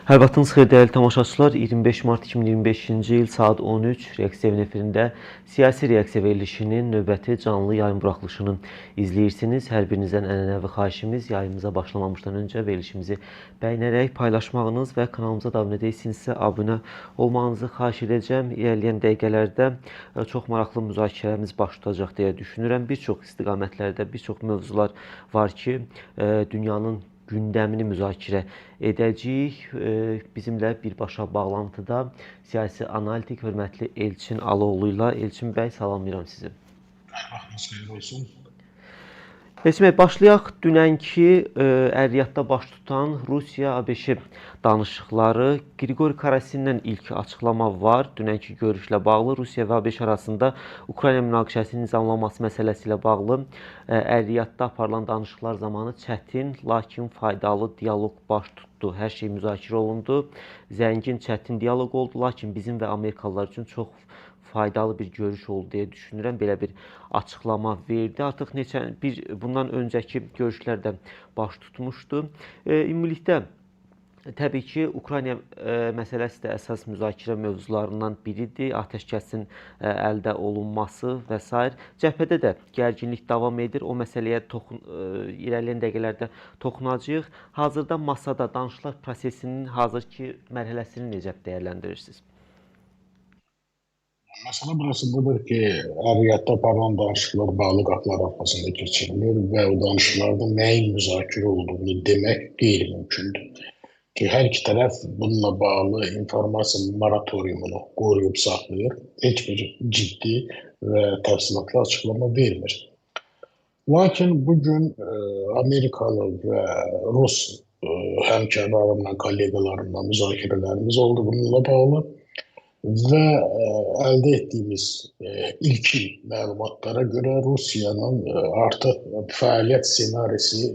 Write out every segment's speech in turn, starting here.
Hər vaxtınız xeyir dəyərli tamaşaçılar. 25 mart 2025-ci il saat 13 Reaksiya evin efirində siyasi reaksiya verilişinin növbəti canlı yayım buraxılışını izləyirsiniz. Hər birinizdən ənənəvi xahişimiz yayımıza başlamamışdan öncə verilişimizi bəyənərək paylaşmağınız və kanalımıza da abunə deyilsinizsə abunə olmağınızı xahiş edəcəm. İlerleyen dəqiqələrdə çox maraqlı müzakirələrimiz baş tutacaq deyə düşünürəm. Bir çox istiqamətlərdə bir çox mövzular var ki, dünyanın gündəmini müzakirə edəcəyik. Bizimlə birbaşa bağlantıda siyasi analitik hörmətli Elçin Aloğlu ilə. Elçin bəy, salamlayıram sizi. Vaxtınız xeyir olsun. Elçin bəy, başlayaq dünənki ər-riyyatda baş tutan Rusiya-ABŞ danışıqları. Qriqori Karasindən ilk açıqlama var. Dünənki görüşlə bağlı Rusiya və ABŞ arasında Ukrayna münaqişəsinin nizamlanması məsələsi ilə bağlı ər-riyyatda aparılan danışıqlar zamanı çətin, lakin faydalı dialoq baş tutdu. Hər şey müzakirə olundu. Zəngin, çətin dialoq oldu, lakin bizim və Amerikalılar üçün çox faydalı bir görüş oldu deyə düşünürəm. Belə bir açıqlama verdi. Artıq bundan öncəki görüşlərdə baş tutmuşdu. Ümumilikdə təbii ki, Ukrayna məsələsi də əsas müzakirə mövzularından biridir. Atəşkəsin əldə olunması və s. Cəbhədə də gərginlik davam edir. O məsələyə irəliləyən dəqiqələrdə toxunacağıq. Hazırda masada danışıqlar prosesinin hazırki mərhələsini necə dəyərləndirirsiniz? Məsələ burasındadır ki, ər-riyyatda aparılan danışıqlar bağlı qapılar arxasında keçirilir və o danışıqlarda nəyin müzakirə olduğunu demək qeyri-mümkündür. Ki, hər iki tərəf bununla bağlı informasiya moratoriumunu qoruyub saxlayır. Heç bir ciddi və təfsilatlı açıqlama vermir. Lakin bugün Amerikalı və Rus həmkarlarımla, kollegalarımla müzakirələrimiz oldu bununla bağlı. Və əldə etdiyimiz ilkin məlumatlara görə Rusiyanın artıq fəaliyyət ssenarisi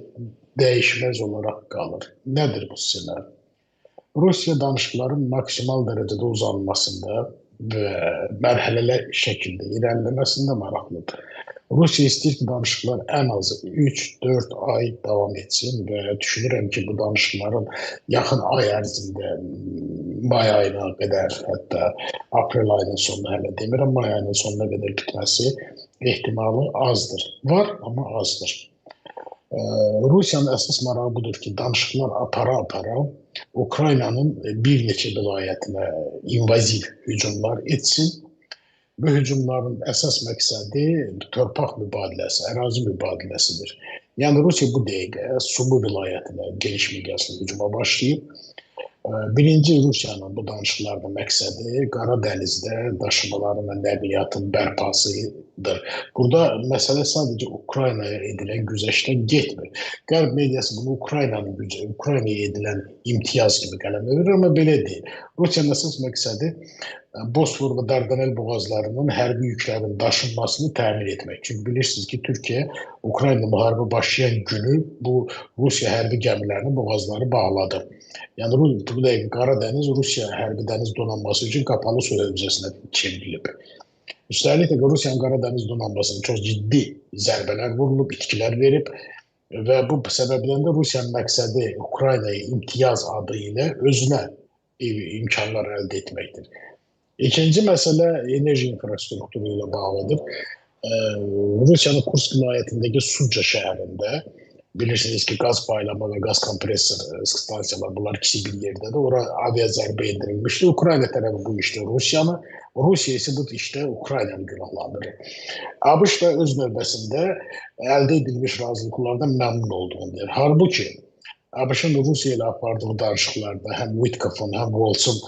dəyişməz olaraq qalır. Nədir bu ssenari? Rusiya danışıqların maksimal dərəcədə uzanmasında və mərhələlər şəkildə irəliləməsində maraqlıdır. Rusiya istəyir ki, danışıqlar ən azı 3-4 ay davam etsin və düşünürəm ki, bu danışıqların yaxın ay ərzində may ayına qədər, hətta aprel ayının sonuna hələ demirəm, may ayının sonuna qədər bitməsi ehtimalı azdır. Var, amma azdır. Rusiyanın əsas marağı budur ki, danışıqlar apara-apara Ukraynanın bir neçə vilayətinə invaziv hücumlar etsin. Bu hücumların əsas məqsədi torpaq mübadiləsi, ərazi mübadiləsidir. Yəni Rusiya bu dəqiqə Sumu vilayətinə geniş miqyaslı hücuma başlayıb. Birinci Rusiyanın bu danışıqlarda məqsədi Qara Dənizdə daşımaların və nəqliyyatın bərpasıdır. Burada məsələ sadəcə Ukraynaya edilən güzəştdən getmir. Qərb mediası bunu Ukraynaya edilən imtiyaz kimi qələmə verir, amma belə deyil. Rusiyanın əsas məqsədi Bosfor və Dardanel boğazlarının hərbi yüklərin daşınmasını təmin etmək. Çünki bilirsiniz ki, Türkiyə Ukrayna müharibə başlayan günü bu Rusiya hərbi gəmilərini boğazları bağladı. Yəni bu dəqiqə Qara Dəniz Rusiya hərbi dəniz donanması üçün qapalı su hövzəsinə çevrilib. Üstəlik də Rusiyanın Qara Dəniz donanmasına çox ciddi zərbələr vurulub, itkilər verib və bu səbəbdən də Rusiyanın məqsədi Ukraynaya imtiyaz adı ilə özünə imkanlar əldə etməkdir. İkinci məsələ enerji infrastrukturu ilə bağlıdır. Rusiyanın Kursk vilayətindəki Suca şəhərində bilirsiniz ki, qaz paylama və qaz kompresor stansiyalar, bunlar ikisi bir yerdədir. Ora avia zərbə endirilmişdi. Ukrayna tərəfi bu işdə Rusiyanı, Rusiya isə bu işdə Ukraynanı günahlandırır. ABŞ da öz növbəsində əldə edilmiş razılıqlardan məmnun olduğunu deyir. Halbuki ABŞ-ın Rusiya ilə apardığı danışıqlarda həm Witkoff'un, həm Walz'un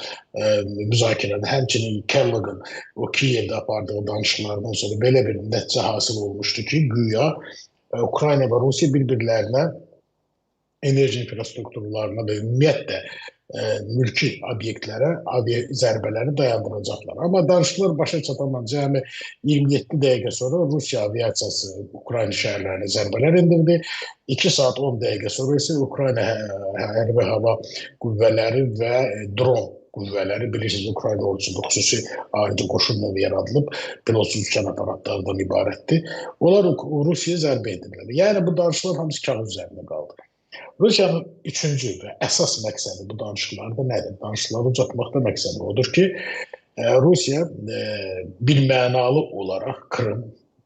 müzakirədə, həmçinin Kellogg'ın o Kiyevdə apardığı danışıqlardan sonra belə bir nəticə hasıl olmuşdu ki, güya Ukrayna və Rusiya bir-birlərinə enerji infrastrukturlarına və ümumiyyətlə mülki obyektlərə zərbələri dayandıracaqlar. Amma danışıqlar başa çatandan cəmi 27 dəqiqə sonra Rusiya aviasiyası Ukrayna şəhərlərinə zərbələr endirdi. 2 saat 10 dəqiqə sonra isə Ukrayna hərbi hava qüvvələri və dron qüvvələri, bilirsiniz, Ukrayna ordusunda xüsusi ayrıca qoşunla yaradılıb, pilotsuz uçan aparatlardan ibarətdir. Onlar Rusiyaya zərbə edirlər. Yəni bu danışıqlar hamısı kağız üzərində qaldı. Rusiyanın üçüncü və əsas məqsədi bu danışıqlarda nədir? Danışıqları uzatmaqda məqsədi odur ki, Rusiya birmənalı olaraq Krım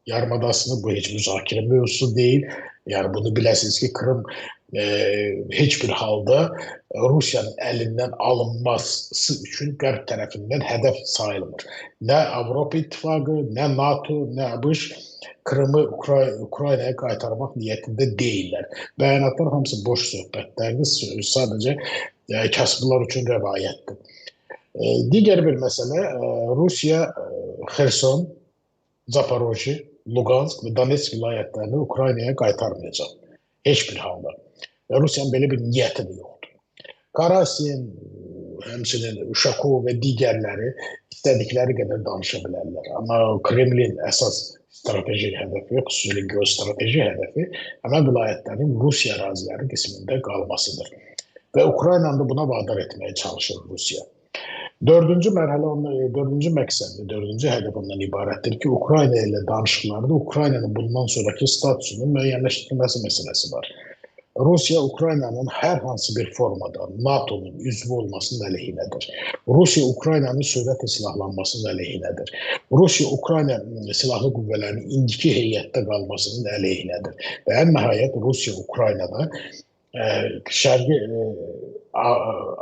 yarımadasını, bu heç müzakirə mövzusu deyil. Yəni bunu biləsiniz ki, Krım heç bir halda Rusiyanın əlindən alınması üçün Qərb tərəfindən hədəf sayılmır. Nə Avropa İttifaqı, nə NATO, nə ABŞ Krımı Ukraynaya qaytarmaq niyyətində deyirlər. Bəyanatlar hamısı boş söhbətlərdir, sadəcə kasıblar üçün rəvayətdir. Digər bir məsələ, Rusiya Xerson, Zaporojye, Lugansk və Donetsk vilayətlərini Ukraynaya qaytarmayacaq. Heç bir halda. Və Rusiyanın belə bir niyyəti də yoxdur. Karasin, həmçinin Uşakov və digərləri istədikləri qədər danışa bilərlər. Amma Kremlin əsas strateji hədəfi, xüsusilə geostrateji hədəfi həmən vilayətlərin Rusiya əraziləri qismində qalmasıdır. Və Ukraynanı da buna vadar etməyə çalışır Rusiya. Dördüncü mərhələ, dördüncü məqsəd, dördüncü hədəf ondan ibarətdir ki, Ukrayna ilə danışıqlarda Ukraynanın bundan sonraki statusunun müəyyənləşdirilməsi məsələsi var. Rusiya Ukraynanın hər hansı bir formada NATO'nun üzvü olmasının əleyhinədir. Rusiya Ukraynanın sürətlə silahlanmasının əleyhinədir. Rusiya Ukrayna silahlı qüvvələrinin indiki heyətdə qalmasının əleyhinədir. Və ən nəhayət Rusiya Ukraynada Şərqi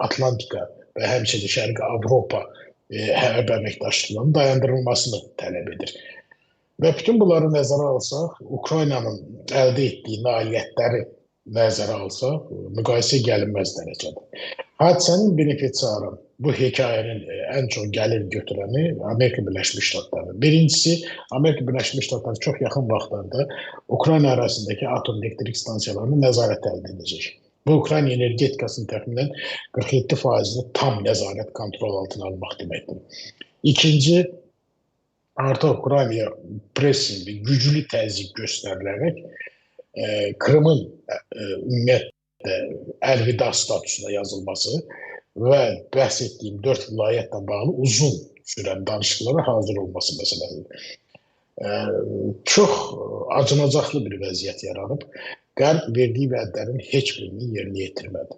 Atlantika və həmçinin Şərqi Avropa hərbi əməkdaşlığının dayandırılmasını tələb edir. Və bütün bunları nəzərə alsaq, Ukraynanın əldə etdiyi nailiyyətləri nəzərə alsaq, müqayisə gəlinməz dərəcədə. Hadisənin benefisiarı, bu hekayənin ən çox gəlir götürəni Amerika Birləşmiş Ştatları. Birincisi, Amerika Birləşmiş Ştatları çox yaxın vaxtlarda Ukrayna ərazisindəki atom elektrik stansiyalarını nəzarət əldə edəcək. Bu, Ukrayna energetikasının təxminən 47%-ni tam nəzarət kontrol altına almaq deməkdir. İkinci, artıq Ukraynaya pressing və güclü təzyiq göstərilərək Krımın ümumiyyətlə əlvida statusuna yazılması və bəhs etdiyim 4 vilayətlə bağlı uzun sürən danışıqlara hazır olması məsələsidir. Çox acınacaqlı bir vəziyyət yaranıb. Qərb verdiyi vədlərin heç birini yerinə yetirmədi.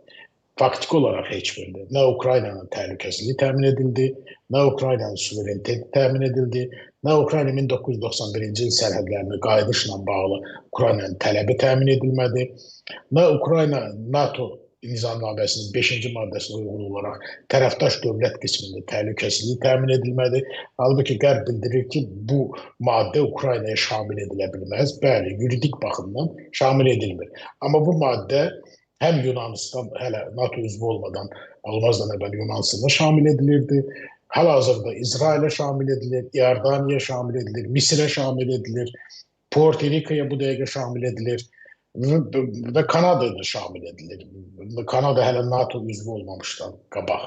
Faktiki olaraq heç birini. Nə Ukraynanın təhlükəsizliyi təmin edildi, nə Ukraynanın suvereniteti təmin edildi, nə Ukrayna 1991-ci il sərhədlərinə qayıdışla bağlı Ukraynanın tələbi təmin edilmədi, nə Ukrayna NATO nizamnaməsinin 5-ci maddəsinə uyğun olaraq tərəfdaş dövlət qismində təhlükəsizliyi təmin edilmədi. Halbuki Qərb bildirir ki, bu maddə Ukraynaya şamil edilə bilməz. Bəli, yuridik baxımdan şamil edilmir. Amma bu maddə həm Yunanistan hələ NATO üzvü olmadan almazdan əvvəl Yunanistan'a şamil edilirdi. Hal-hazırda İsrailə şamil edilir, İordaniya şamil edilir, Misirə şamil edilir, Porto Rico'ya bu dəqiqə şamil edilir və Kanada'ya da şamil edilir. Kanada hələ NATO üzvü olmamışdan qabaq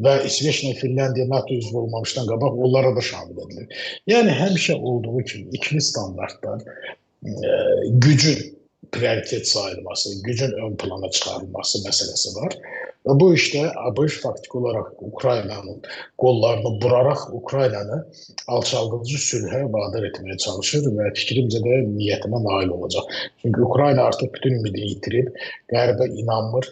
və İsveçlə Finlandiya NATO üzvü olmamışdan qabaq onlara da şamil edilir. Yəni həmişə olduğu kimi ikili standartlar gücün prioritet sayılması, gücün ön plana çıxarılması məsələsi var. Və bu işdə ABŞ faktiki olaraq Ukraynanın qollarını buraraq Ukraynanı alçaldıcı sülhə vadar etməyə çalışır və fikrimcə də niyyətinə nail olacaq. Çünki Ukrayna artıq bütün ümidini itirib, Qərbə inanmır.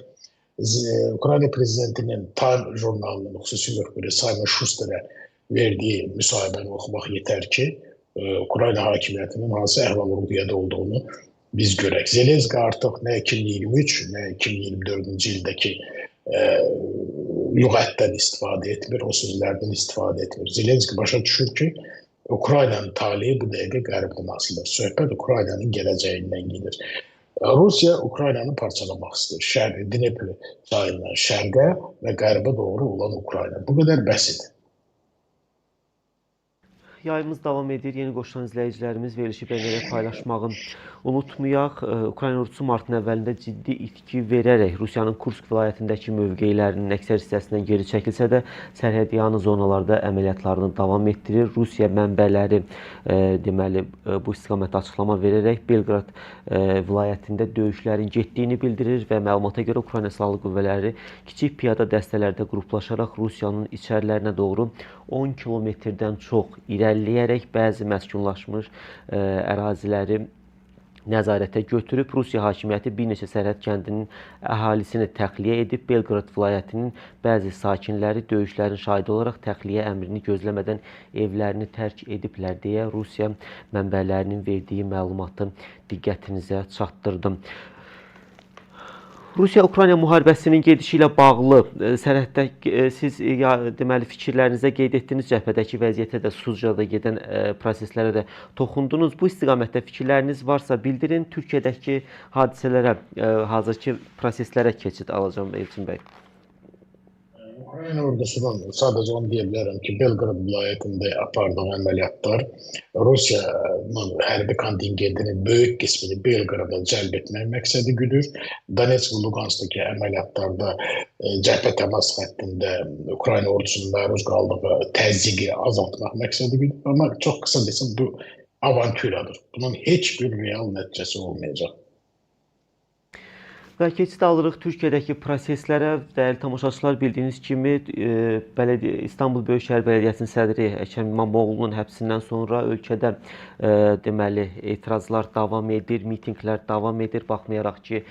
Ukrayna prezidentinin Time jurnalının xüsusi müxbiri Simon Schuster'ə verdiyi müsahibəni oxumaq yetər ki, Ukrayna hakimiyyətinin hansı əhval-ruhiyyədə olduğunu biz görək. Zelenski artıq nə 2023, nə 2024-cü ildəki lüğətdən istifadə etmir, o sözlərdən istifadə etmir. Zelenski başa düşür ki, Ukraynanın talihi bu dəqiqə Qərbdən asılıdır. Söhbət Ukraynanın gələcəyindən gedir. Rusiya Ukraynanı parçalamaq istəyir. Dnepr çayından şərqə və qərbə doğru olan Ukrayna. Bu qədər bəsit. Yayımız davam edir. Yeni qoşulan izləyicilərimiz verilişi bəyənərək paylaşmağı unutmayaq. Ukrayna ordusu martın əvvəlində ciddi itki verərək Rusiyanın Kursk vilayətindəki mövqelərinin əksər hissəsindən geri çəkilsə də sərhədyanı zonalarda əməliyyatlarını davam etdirir. Rusiya mənbələri deməli bu istiqamətdə açıqlama verərək Belqrad vilayətində döyüşlərin getdiyini bildirir və məlumata görə Ukrayna Silahlı Qüvvələri kiçik piyada dəstələrdə qruplaşaraq Rusiyanın içərilərinə doğru 10 kilometrdən çox irəliləyərək bəzi məskunlaşmış əraziləri nəzarətə götürüb. Rusiya hakimiyyəti bir neçə sərhəd kəndinin əhalisini təxliyə edib. Belqrad vilayətinin bəzi sakinləri döyüşlərin şahidi olaraq təxliyə əmrini gözləmədən evlərini tərk ediblər deyə Rusiya mənbələrinin verdiyi məlumatı diqqətinizə çatdırdım. Rusiya-Ukrayna müharibəsinin gedişi ilə bağlı sərhəddə siz deməli fikirlərinizə qeyd etdiyiniz cəbhədəki vəziyyətə də, Sucada gedən proseslərə də toxundunuz. Bu istiqamətdə fikirləriniz varsa bildirin. Türkiyədəki hadisələrə, hazırki proseslərə keçid alacağım Elçin bəy. Ukrayna ordusunun sadece onu diyebilirim ki Belgrad vilayetinde apardığı əməliyyatlar Rusiyanın hərbi kontingentinin böyük qismini Belgrada cəlb etmək məqsədi güdür. Donetsk və Luganskdaki əməliyyatlarda cəbhə təmas xəttində Ukrayna ordusunun məruz qaldığı təzyiqi azaltmaq məqsədi güdür. Ama çox qısa desəm bu avantüradır. Bunun heç bir real nəticəsi olmayacaq. Və keçid alırıq Türkiyədəki proseslərə. Dəyərli tamaşaçılar, bildiyiniz kimi İstanbul Böyükşəhər Bələdiyyəsinin sədri Əkrəm İmamoğlu'nun həbsindən sonra ölkədə deməli etirazlar davam edir, mitinqlər davam edir. Baxmayaraq ki,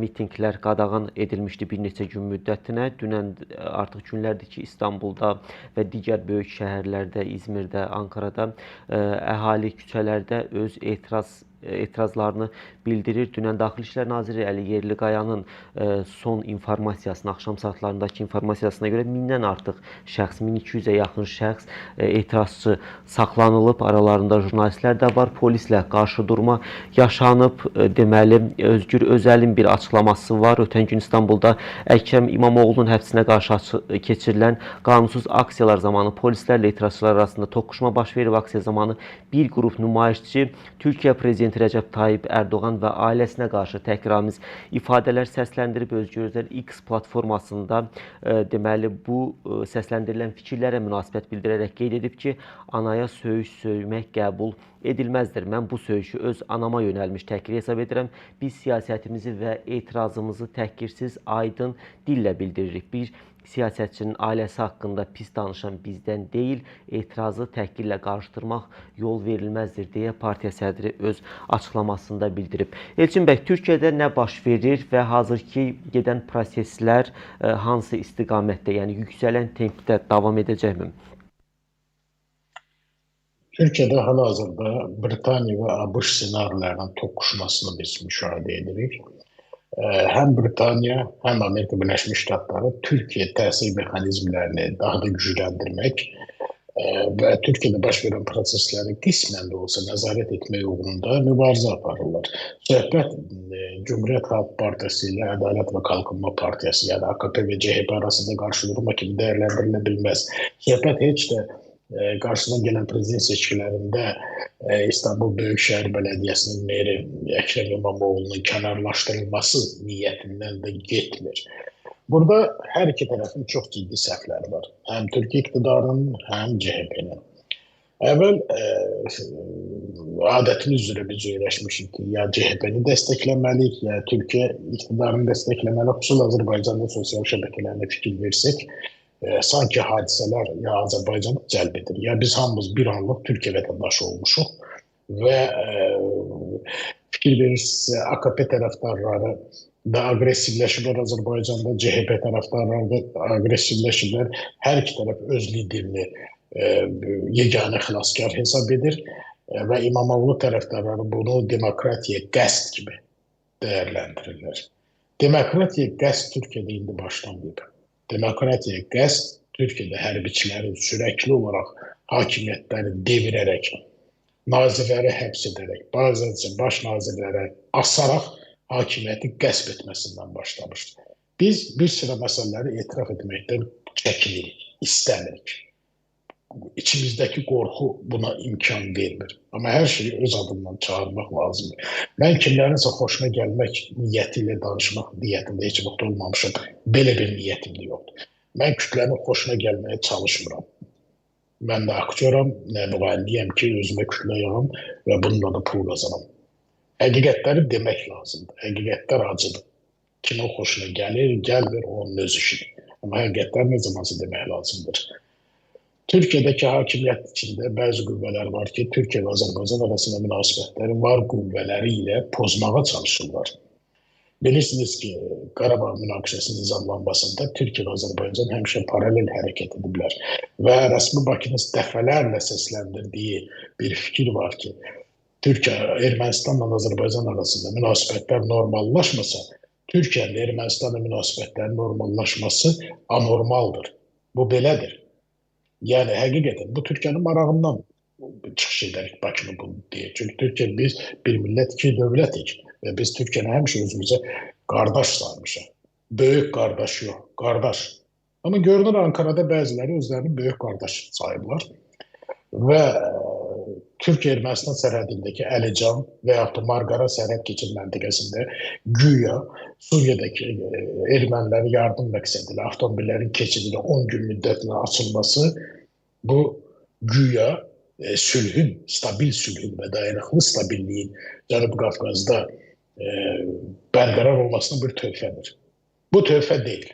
mitinqlər qadağan edilmişdi bir neçə gün müddətinə. Dünən artıq günlərdir ki, İstanbulda və digər böyük şəhərlərdə, İzmirdə, Ankarada əhali küçələrdə öz etirazlarını bildirir. Dünən Daxili İşlər Naziri Əli Yerliqayanın son informasiyasına, axşam saatlarındakı informasiyasına görə 1000-dən artıq şəxs, 1200-ə yaxın şəxs etirazçı saxlanılıb. Aralarında jurnalistlər də var. Polislə qarşıdurma yaşanıb. Deməli, Özgür Özəlin bir açıqlaması var. Ötən gün İstanbulda Əkrəm İmamoğlu'nun həbsinə qarşı keçirilən qanunsuz aksiyalar zamanı polislərlə etirazçılar arasında toqquşma baş verib. Aksiya zamanı bir qrup nümayişçi Türkiyə Prezidenti Rəcəb Tayyip Erdoğan və ailəsinə qarşı təhqiramiz ifadələr səsləndirib. Özgür Özel X platformasında deməli bu səsləndirilən fikirlərə münasibət bildirərək qeyd edib ki, anaya söyüş söymək qəbul edilməzdir. Mən bu söyüşü öz anama yönəlmiş təhqir hesab edirəm. Biz siyasətimizi və etirazımızı təhqirsiz, aydın dillə bildiririk. Bir siyasətçinin ailəsi haqqında pis danışan bizdən deyil, etirazı təhqirlə qarşıdırmaq yol verilməzdir deyə partiya sədri öz açıqlamasında bildirib. Elçin bəy, Türkiyədə nə baş verir və hazırki gedən proseslər hansı istiqamətdə, yəni yüksələn tempdə davam edəcəkmi? Türkiye'de hal-hazırda Britanya ve ABŞ senaryolarının toqquşmasını biz müşahidə edirik. Hem Britanya hem Amerika Birleşmiş Ştatları Türkiye təsir mexanizmlerini daha da gücləndirmək ve Türkiye'de baş verən prosesləri qismən də olsa nəzarət etmək uğrunda mübarizə aparırlar. Söhbət Cumhuriyet Halk Partisi ile Adalet ve Kalkınma Partisi yani AKP ve CHP arasında qarşıdurma kimi dəyərləndirilə Söhbət heç də qarşısına gələn prezident seçkilərində İstanbul Böyükşehir Belediyəsinin meri Əkrəm İmamoğlu'nun kənarlaşdırılması niyyətindən də getmir. Burada hər iki tərəfin çox ciddi səhvləri var. Həm Türkiyə iktidarının, həm CHP'nin. Əvvəl adətimiz üzrə biz öyrəşmişik ki, ya CHP'ni dəstəkləməliyik, ya Türkiyə iktidarını dəstəkləməli. Xüsusən Azərbaycanda sosial şəbəkələrində fikir versək, sanki hadisələr ya Azərbaycanı cəlb edir, ya biz hamımız bir anlıq Türkiyə vətəndaşı olmuşuq və fikir verirsə AKP tərəfdarları da aqressivləşiblər Azərbaycanda, CHP tərəfdarları da aqressivləşiblər. Hər iki tərəf öz liderini yeganə xilaskar hesab edir və İmamoğlu tərəfdarları bunu demokratiya qəsd kimi dəyərləndirirlər. Demokratiya qəsd Türkiyədə indi başlanmayıb. Demokratiya qəsd Türkiyədə hərbiçilərin sürəkli olaraq hakimiyyətləri devirərək, nazirləri həbs edərək, bazen baş nazirlərə asaraq hakimiyyəti qəsb etməsindən başlamışdır. Biz bir sıra məsələləri etiraf etməkdən çəkinirik, istəmirik. İçimizdəki qorxu buna imkan vermir. Amma hər şeyi öz adından çağırmaq lazımdır. Mən kimlərinsə xoşuna gəlmək niyyəti ilə danışmaq niyyətində heç vaxt olmamışım. Belə bir niyyətim də yoxdur. Mən kütlənin xoşuna gəlməyə çalışmıram. Mən də aktyoram, nə müğənniyəm ki, özümə kütlə yığım və bununla da pul qazanam. Həqiqətləri demək lazımdır. Həqiqətlər acıdır. Kimin xoşuna gəlir, gəlmir, onun öz işidir. Amma həqiqətlər nə zamansa demək lazımdır. Türkiyədəki hakimiyyət içində bəzi qüvvələr var ki, Türkiyə və Azərbaycan arasında münasibətləri var qüvvələri ilə pozmağa çalışırlar. Bilirsiniz ki, Qarabağ münaqişəsi nizamlanmasında Türkiyə və Azərbaycan həmişə paralel hərəkət ediblər və rəsmi Bakının dəfələrlə səsləndirdiyi bir fikir var ki, Türkiyə, Ermənistanla Azərbaycan arasında münasibətlər normallaşmasa, Türkiyənin Ermənistanla münasibətlərin normallaşması anormaldır. Bu belədir. Yəni, həqiqətən, bu Türkiyənin marağından çıxış edərək Bakını bunu deyir. Çünki Türkiyə biz bir millət, iki dövlətik və biz Türkiyəni həmişə özümüzə qardaş saymışıq. Böyük qardaş yox, qardaş. Amma görünür Ankarada bəziləri özlərini böyük qardaş sayırlar və Türkiyə-Ermənistan sərhədindəki Əlican və yaxud da Marqara sərhəd keçid məntəqəsində güya Suriyadakı erməniləri yardım məqsədilə avtomobillərin keçidinə 10 gün müddətinə açılması bu güya sülhün, stabil sülhün və dayanıqlı stabilliyin Cənubi Qafqazda bərqərar olmasına bir töhfədir. Bu töhfə deyil.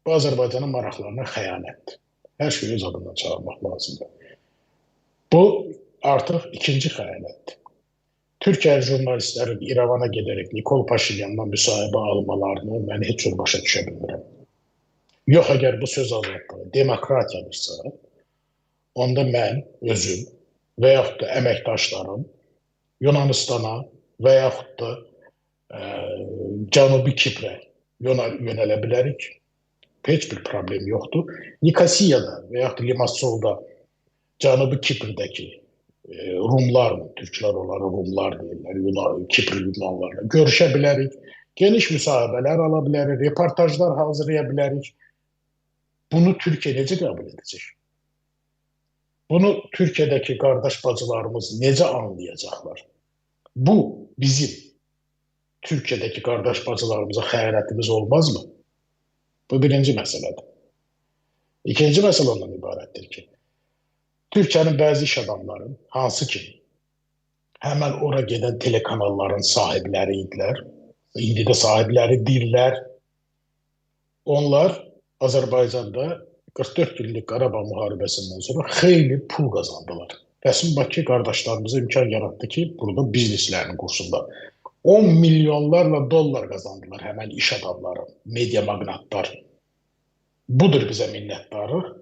Bu Azərbaycanın maraqlarına xəyanətdir. Hər şeyi öz adından çağırmaq lazımdır. Bu artıq ikinci xəyanətdir. Türkiyə jurnalistlərin İrəvana gedərək Nikol Paşinyandan müsahibə almalarını mən heç cür başa düşə bilmirəm. Yox, əgər bu söz azadlığı demokratiyadırsa, onda mən özüm və yaxud da əməkdaşlarım Yunanistana və yaxud da Cənubi Kiprə yönələ bilərik. Heç bir problem yoxdur. Nikosiyada və yaxud da Limasolda Cənubi Kiprirdəki Rumlarla, türklər onları Rumlar deyirlər, Kipr Yunanlarla görüşə bilərik. Geniş müsahibələr ala bilərik, reportajlar hazırlaya bilərik. Bunu Türkiyə necə qəbul edəcək? Bunu Türkiyədəki qardaş bacılarımız necə anlayacaqlar? Bu bizim Türkiyədəki qardaş bacılarımıza xəyanətimiz olmazmı? Bu birinci məsələdir. İkinci məsələ ondan ibarətdir ki, Türkiyənin bəzi iş adamları, hansı ki, həmən ora gedən telekanalların sahibləri idilər, indi də sahibləridirlər. Onlar Azərbaycanda 44 günlük Qarabağ müharibəsindən sonra xeyli pul qazandılar. Rəsmi Bakı qardaşlarımıza imkan yaratdı ki, burada bizneslərini qursunlar. 10 milyonlarla dollar qazandılar həmən iş adamları, media magnatlar. Budur bizə minnətdarlıq.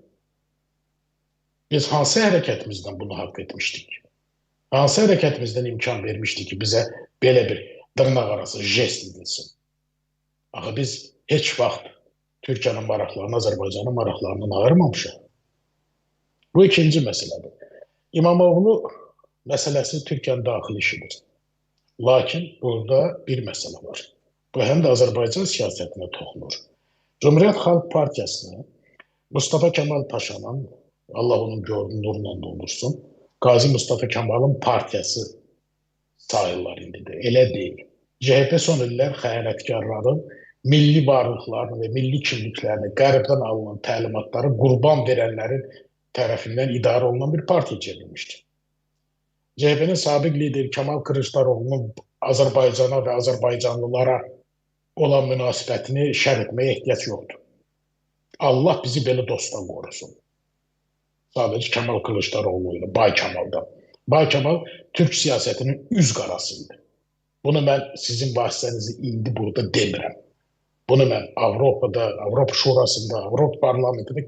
Biz hansı hərəkətimizdən bunu haqq etmişdik? Hansı hərəkətimizdən imkan vermişdik ki, bizə belə bir dırnaq arası jest edilsin? Axı biz heç vaxt Türkiyənin maraqlarını, Azərbaycanın maraqlarından ayırmamışıq. Bu ikinci məsələdir. İmamoğlu məsələsi Türkiyənin daxili işidir. Lakin burada bir məsələ var. Bu həm də Azərbaycan siyasətinə toxunur. Cumhuriyyət Xalq Partiyasını Mustafa Kemal Paşanın, Allah onun nurla doldursun, Qazi Mustafa Kemal'ın partiyası sayırlar indi də. Elə deyil. CHP son illər xəyanətkarların milli varlıqlarını və milli kimliklərini, qərbdən alınan təlimatları qurban verənlərin tərəfindən idarə olunan bir partiya çevrilmişdir. CHP'nin sabiq lideri Kemal Kılıçdaroğlu'nun Azərbaycana və Azərbaycanlılara olan münasibətini şərh etməyə ehtiyac yoxdur. Allah bizi belə dostdan qorusun. Sadəcə Kemal Kılıçdaroğlu ilə, Bay Kemal'dan. Bay Kemal Türk siyasətinin üz qarasıydı. Bunu mən sizin vasitənizi indi burada demirəm. Bunu mən Avropada, Avropa Şurasında, Avropa Parlamentində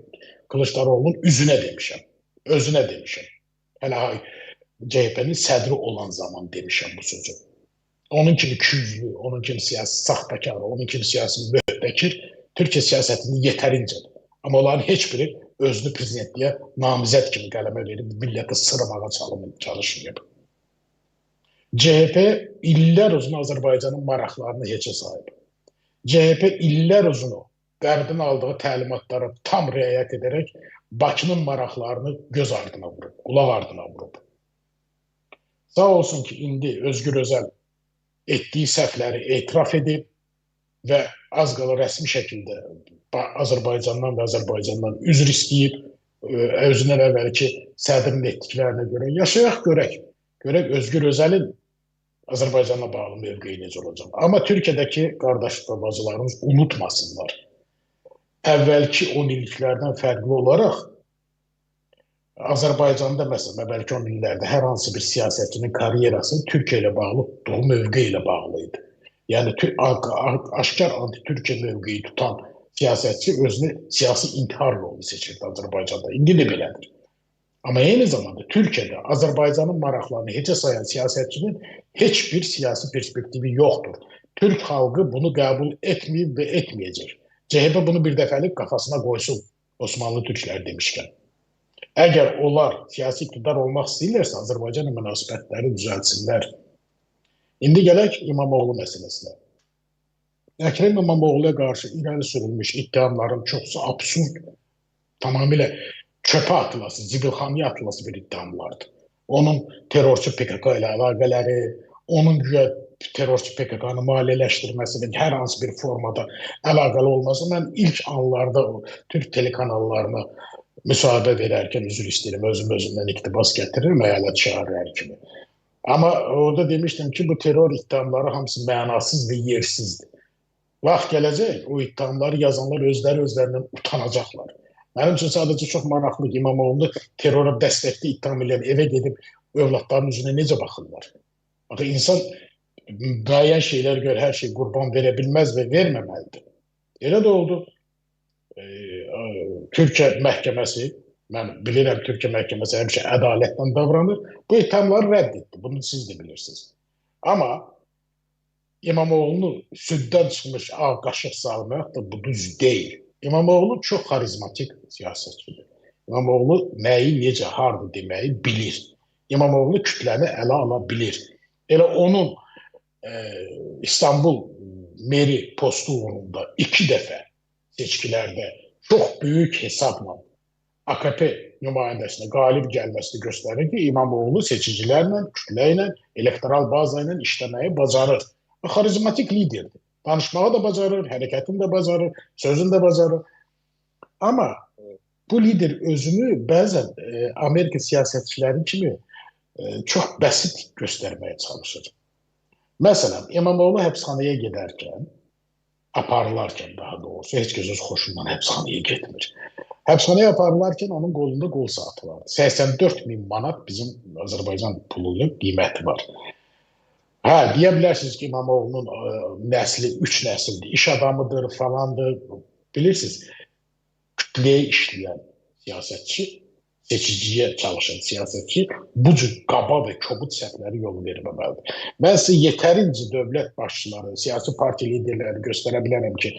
Kılıçdaroğlu'nun üzünə demişəm. Özünə demişəm. Hələ CHP'nin sədri olan zaman demişəm bu sözü. Onun kimi küzlü, onun kimi siyasi saxtakar, onun kimi siyasi mühtəkir Türkiyə siyasətində yetərincədir. Amma onların heç biri özünü prezidentliyə namizəd kimi qələmə verib milləti sırmağa çalışmayıb. CHP illər uzun Azərbaycanın maraqlarını heçə sahib. CHP illər uzun qərbin aldığı təlimatlara tam riayət edərək Bakının maraqlarını göz ardına vurub, qulaq ardına vurub. Sağ olsun ki, indi Özgür Özel etdiyi səhvləri etiraf edib və az qala rəsmi şəkildə Azərbaycandan və Azərbaycandan üzr istəyib, özündən əvvəlki sədrin etdiklərinə görə yaşayaq görək. Görək Özgür Özel'in Azərbaycanla bağlı mövqeyi necə olacaq. Amma Türkiyədəki qardaş və bacılarımız unutmasınlar. Əvvəlki 10 illiklərdən fərqli olaraq Azərbaycanda məsələn, bəlkə 10 illərdə hər hansı bir siyasətçinin karyerası Türkiyə ilə bağlı tutduğu mövqe ilə bağlı idi. Yəni aşkar anti-Türkiyə mövqeyi tutan siyasətçi özünü siyasi intihar yolu seçirdi Azərbaycanda. İndi də belədir. Amma eyni zamanda Türkiyədə Azərbaycanın maraqlarını heçə sayan siyasətçinin heç bir siyasi perspektivi yoxdur. Türk xalqı bunu qəbul etməyib və etməyəcək. CHP bunu bir dəfəlik kafasına qoysun, Osmanlı Türklər demişkən. Əgər onlar siyasi iqtidar olmaq istəyirlərsə, Azərbaycanla münasibətləri düzəltsinlər. İndi gələk İmamoğlu məsələsinə. Əkrəm İmamoğlu'ya qarşı irəli sürülmüş iddiaların çoxsu absurd, tamamilə çöpə atılası, zibilxanaya atılası bir iddialardır. Onun terrorçu PKK ilə əlaqələri, onun güya terrorçu PKK-nı maliyyələşdirməsinin hər hansı bir formada əlaqəli olması, mən ilk anlarda Türk telekanallarına müsahibə verərkən üzr istəyirəm, özümdən iqtibas gətiririm əyalət şəhərləri kimi. Amma orada demişdim ki, bu terror iddiaları hamısı mənasız və yersizdir. Vaxt gələcək, o iddiaları yazanlar özlərindən utanacaqlar. Mənim üçün sadəcə çox maraqlı İmamoğlu terrora dəstəkli ittiham edən evə gedib övladların üzünə necə baxırlar? Axı insan müəyyən şeylər gör, hər şey qurban verə bilməz və verməməlidir. Elə də oldu. Türkiyə məhkəməsi, mən bilirəm Türkiyə məhkəməsi həmişə ədalətlə davranır, bu ithamları rədd etdi. Bunu siz də bilirsiniz. Amma İmamoğlu'nu süddən çıxmış ağ qaşıq salmaq da bu düz deyil. İmamoğlu çox xarizmatik siyasətçidir. İmamoğlu nəyi, necə, harda deməyi bilir. İmamoğlu kütləni ələ ala bilir. Elə onun İstanbul meri postu uğrunda 2 dəfə seçkilərdə çox böyük hesabla AKP nümayəndəsinə qalib gəlməsini göstərir ki, İmamoğlu seçicilərlə, kütlə ilə, elektoral baza ilə işləməyi bacarır. Xarizmatik liderdir. Danışmağı da bacarır, hərəkətini də bacarır, sözünü də bacarır. Amma bu lider özünü bəzən Amerika siyasətçiləri kimi çox bəsit göstərməyə çalışır. Məsələn, İmamoğlu həbsxanaya gedərkən, aparılarkən daha doğrusu, heç kəs öz xoşundan həbsxanaya getmir. Həbsxanaya aparılarkən onun qolunda qol saatı var. 84.000 manat bizim Azərbaycan pulunun qiyməti var. Hə, deyə bilərsiniz ki, İmamoğlu'nun nəsli 3 nəsildir, iş adamıdır, falandır. Bilirsiniz, kütləyə işləyən siyasətçi, seçiciyə çalışan siyasətçi bu cür qaba və kobud səhvləri yol verməməlidir. Mən sizə yetərincə dövlət başçıları, siyasi parti liderləri göstərə bilərəm ki,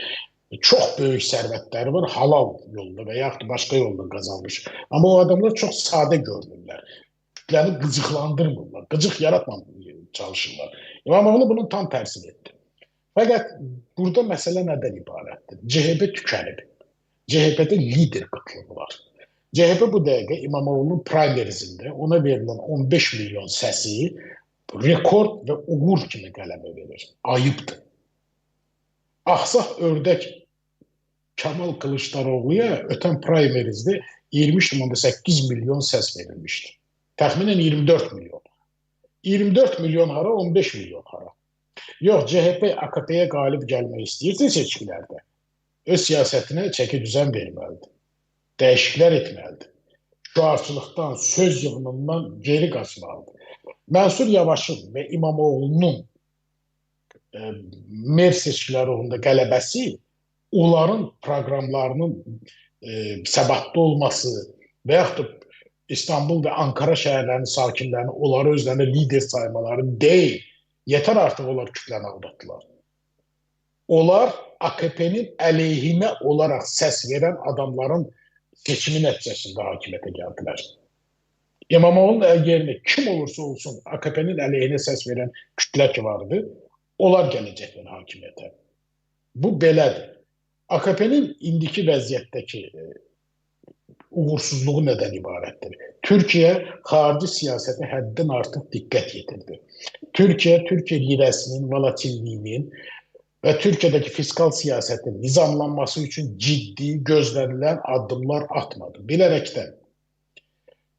çox böyük sərvətləri var, halal yolda və yaxud başqa yolda qazanmış. Amma o adamlar çox sadə görünürlər. Kütləni qıcıqlandırmırlar, qıcıq yaratmamaya çalışırlar. İmamoğlu bunun tam tərsini etdi. Fəqət burada məsələ nədən ibarətdir? CHP tükənib. CHP'de lider qıtlığı var. CHP bu dəqiqə İmamoğlu'nun primarizində ona verilən 15 milyon səsi rekord və uğur kimi qələmə verir. Ayıbdır. Axsaq ördək Kemal Kılıçdaroğlu'ya ötən primarizdə 20,8 milyon səs verilmişdir. Təxminən 24 milyon. 24 milyon hara, 15 milyon hara. Yox, CHP AKP'ye qalib gəlmək istəyirsə seçkilərdə, öz siyasətinə çəki düzən verməlidir. Dəyişikliklər etməlidir. Şüarçılıqdan, söz yığınından geri qaçmalıdır. Mənsur Yavaşın və İmamoğlu'nun mer seçkiləri uğrunda qələbəsi onların proqramlarının səbatlı olması və yaxud da İstanbul və Ankara şəhərlərinin sakinlərini onları özlərində lider saymaları deyil. Yetər artıq onlar kütləni aldatdılar. Onlar AKP'nin əleyhinə olaraq səs verən adamların seçimi nəticəsində hakimiyyətə gəldilər. İmamoğlu'nun yerinə kim olursa olsun AKP'nin əleyhinə səs verən kütlə ki vardı, onlar gələcəklər hakimiyyətə. Bu belədir. AKP'nin indiki vəziyyətdəki uğursuzluğu nədən ibarətdir? Türkiyə xarici siyasətə həddən artıq diqqət yetirdi. Türkiyə lirəsinin, volatilliğinin və Türkiyədəki fiskal siyasətin nizamlanması üçün ciddi, gözlənilən addımlar atmadı. Bilərəkdən.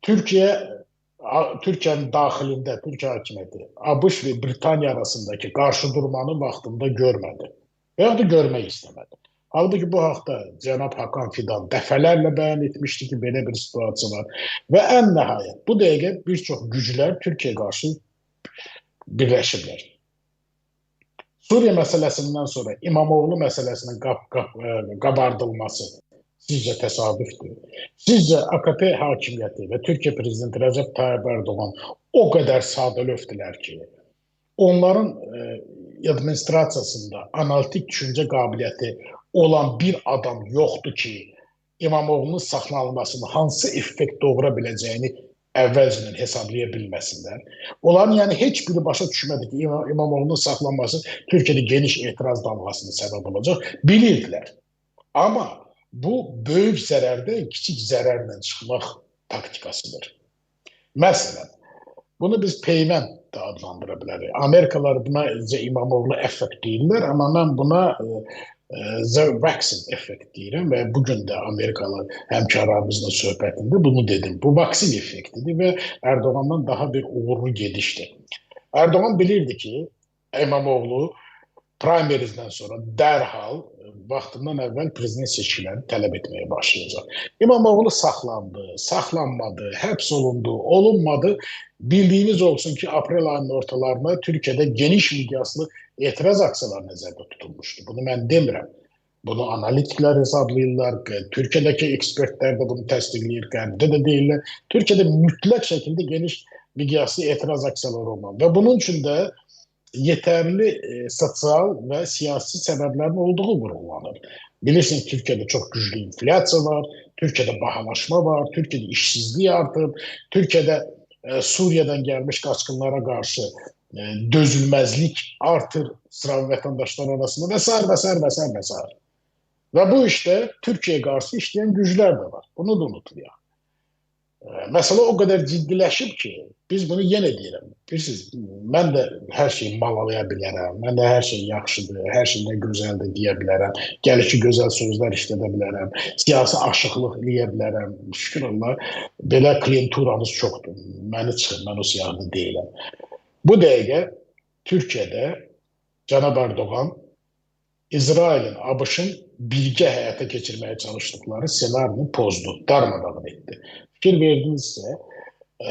Türkiyənin daxilində, Türkiyə hakimiyyəti, ABŞ və Britaniya arasındakı qarşıdurmanı vaxtında görmədi. Və ya da görmək istəmədi. Halbuki bu haqda cənab Hakan Fidan dəfələrlə bəyan etmişdi ki, belə bir situasiya var. Və ən nəhayət bu dəqiqə bir çox güclər Türkiyəyə qarşı birləşiblər. Suriya məsələsindən sonra İmamoğlu məsələsinin qabardılması sizcə təsadüfdür? Sizcə AKP hakimiyyəti və Türkiyə prezidenti Rəcəb Tayyip Erdoğan o qədər sadəlövdülər ki, onların administrasiyasında analitik düşüncə qabiliyyəti olan bir adam yoxdur ki, İmamoğlu'nun saxlanılmasının hansı effekt doğura biləcəyini əvvəlcədən hesablaya bilməsinlər. Onların yəni heç biri başa düşmədi ki, İmamoğlu'nun saxlanması Türkiyədə geniş etiraz dalğasına səbəb olacaq. Bilirdilər. Amma bu böyük zərərdən kiçik zərərlə çıxmaq taktikasıdır. Məsələn, bunu biz peyvənd də adlandıra bilərik. Amerikalılar buna İmamoğlu effekt deyirlər, amma mən buna the vaccine effekt deyirəm və bugün də Amerikalı həmkarlarımızla söhbətində bunu dedim. Bu vaksin effektidir və Erdoğandan daha bir uğurlu gedişdir. Erdoğan bilirdi ki, İmamoğlu primarizdən sonra dərhal vaxtından əvvəl prezident seçkilərini tələb etməyə başlayacaq. İmamoğlu saxlandı, saxlanmadı, həbs olundu, olunmadı. Bildiyiniz olsun ki, aprel ayının ortalarında Türkiyədə geniş miqyaslı etiraz aksiyaları nəzərdə tutulmuşdu. Bunu mən demirəm. Bunu analitiklər hesablayırlar, Türkiyədəki ekspertlər də bunu təsdiqləyir, qərbdə də deyirlər. Türkiyədə mütləq şəkildə geniş miqyaslı etiraz aksiyaları olmalı və bunun üçün də yetərli sosial və siyasi səbəblərin olduğu vurğulanır. Bilirsiniz, Türkiyədə çox güclü inflyasiya var, Türkiyədə bahalaşma var, Türkiyədə işsizlik artıb, Türkiyədə Suriyadan gəlmiş qaçqınlara qarşı dözülməzlik artır sıra vətəndaşlar arasında və s. və s. və s. və s. Və bu işdə Türkiyəyə qarşı işləyən güclər də var. Bunu da unutmayaq. Məsələ o qədər ciddiləşib ki, biz bunu yenə deyirəm. Bilirsiniz, mən də hər şeyi malalaya bilərəm, mən də hər şey yaxşıdır, hər şey nə gözəldir deyə bilərəm, gəlişi gözəl sözlər işlədə bilərəm, siyasi aşıqlıq eləyə bilərəm. Şükür Allah, belə klienturamız çoxdur. Məni çıxır, mən o siyahıda deyiləm. Bu dəqiqə Türkiyədə cənab Erdoğan İsrailin, ABŞ-ın birgə həyata keçirməyə çalışdıkları senarini pozdu, darmadağın etdi. Fikir verdinizsə,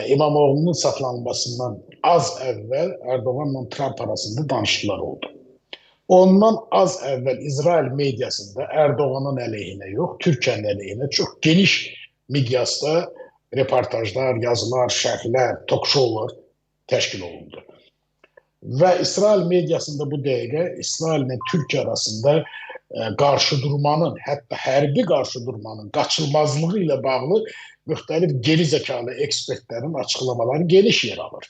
İmamoğlu'nun saxlanılmasından az əvvəl Erdoğanla Trump arasında danışıqlar oldu. Ondan az əvvəl İsrail mediasında Erdoğan'ın əleyhinə yox, Türkiyənin əleyhinə çox geniş miqyasda reportajlar, yazılar, şərhlər, tok-şovlar təşkil olundu. Və İsrail mediasında bu dəqiqə İsrail ilə Türkiyə arasında qarşıdurmanın, hətta hərbi qarşıdurmanın qaçılmazlığı ilə bağlı müxtəlif geri zəkalı ekspertlərin açıqlamaları geniş yer alır.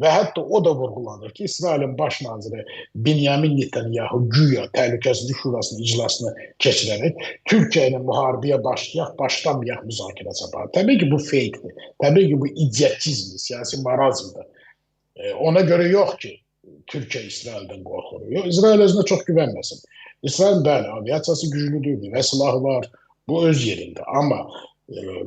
Və hətta o da vurğulanır ki, İsrailin baş naziri Benyamin Netanyahu güya Təhlükəsizlik Şurasının iclasını keçirərək Türkiyə ilə müharibəyə başlayaq, başlamayaq müzakirəsi aparır. Təbii ki, bu feykdir. Təbii ki, bu idiotizmdir, siyasi marazmdır. Ona görə yox ki, Türkiyə İsraildən qorxur. Yox, İsrail özünə çox güvənməsin. İsrail bəli, aviasiyası güclüdür və silahı var. Bu öz yerində. Amma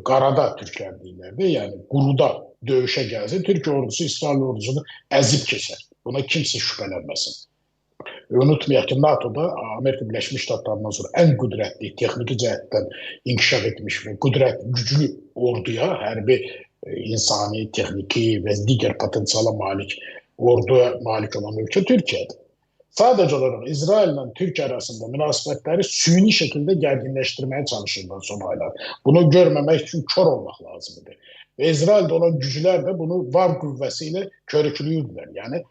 qarada Türklər deyirlərdi, yəni quruda döyüşə gəlsin, Türkiyə ordusu İsrail ordusunu əzib keçər. Buna kimsə şübhələnməsin. Unutmayaq ki, NATO'da Amerika Birləşmiş Ştatlarından sonra ən qüdrətli, texniki cəhətdən inkişaf etmiş və güclü orduya, hərbi, insani, texniki və digər potensiala malik orduya malik olan ölkə Türkiyədir. Sadəcə olaraq İsrail ilə Türkiyə arasında münasibətləri süni şəkildə gərginləşdirməyə çalışırlar son aylar. Bunu görməmək üçün kör olmaq lazımdır. Və İsraildə olan güclər də bunu var qüvvəsi ilə körüklüyürdülər. Yəni,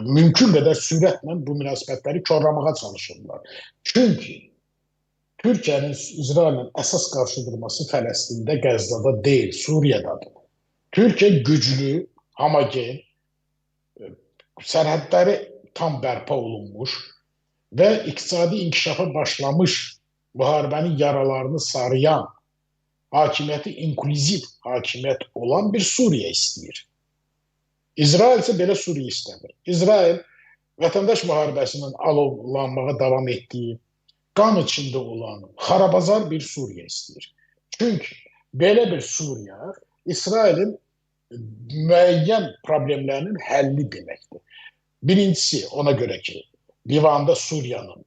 mümkün qədər sürətlə bu münasibətləri körlamağa çalışırlar. Çünki Türkiyənin İsraillə əsas qarşıdurması Fələstində, Qəzzada deyil, Suriyadadır. Türkiyə güclü, homogen, sərhədləri tam bərpa olunmuş və iqtisadi inkişafa başlamış müharibənin yaralarını sarıyan, hakimiyyəti inklüziv hakimiyyət olan bir Suriya istəyir. İsrail isə belə Suriya istəmir. İsrail vətəndaş müharibəsinin alovlanmağa davam etdiyi, qan içində olan, xarabazar bir Suriya istəyir. Çünki belə bir Suriya İsrailin müəyyən problemlərinin həlli deməkdir. Birincisi ona görə ki, Livan'da Suriyanın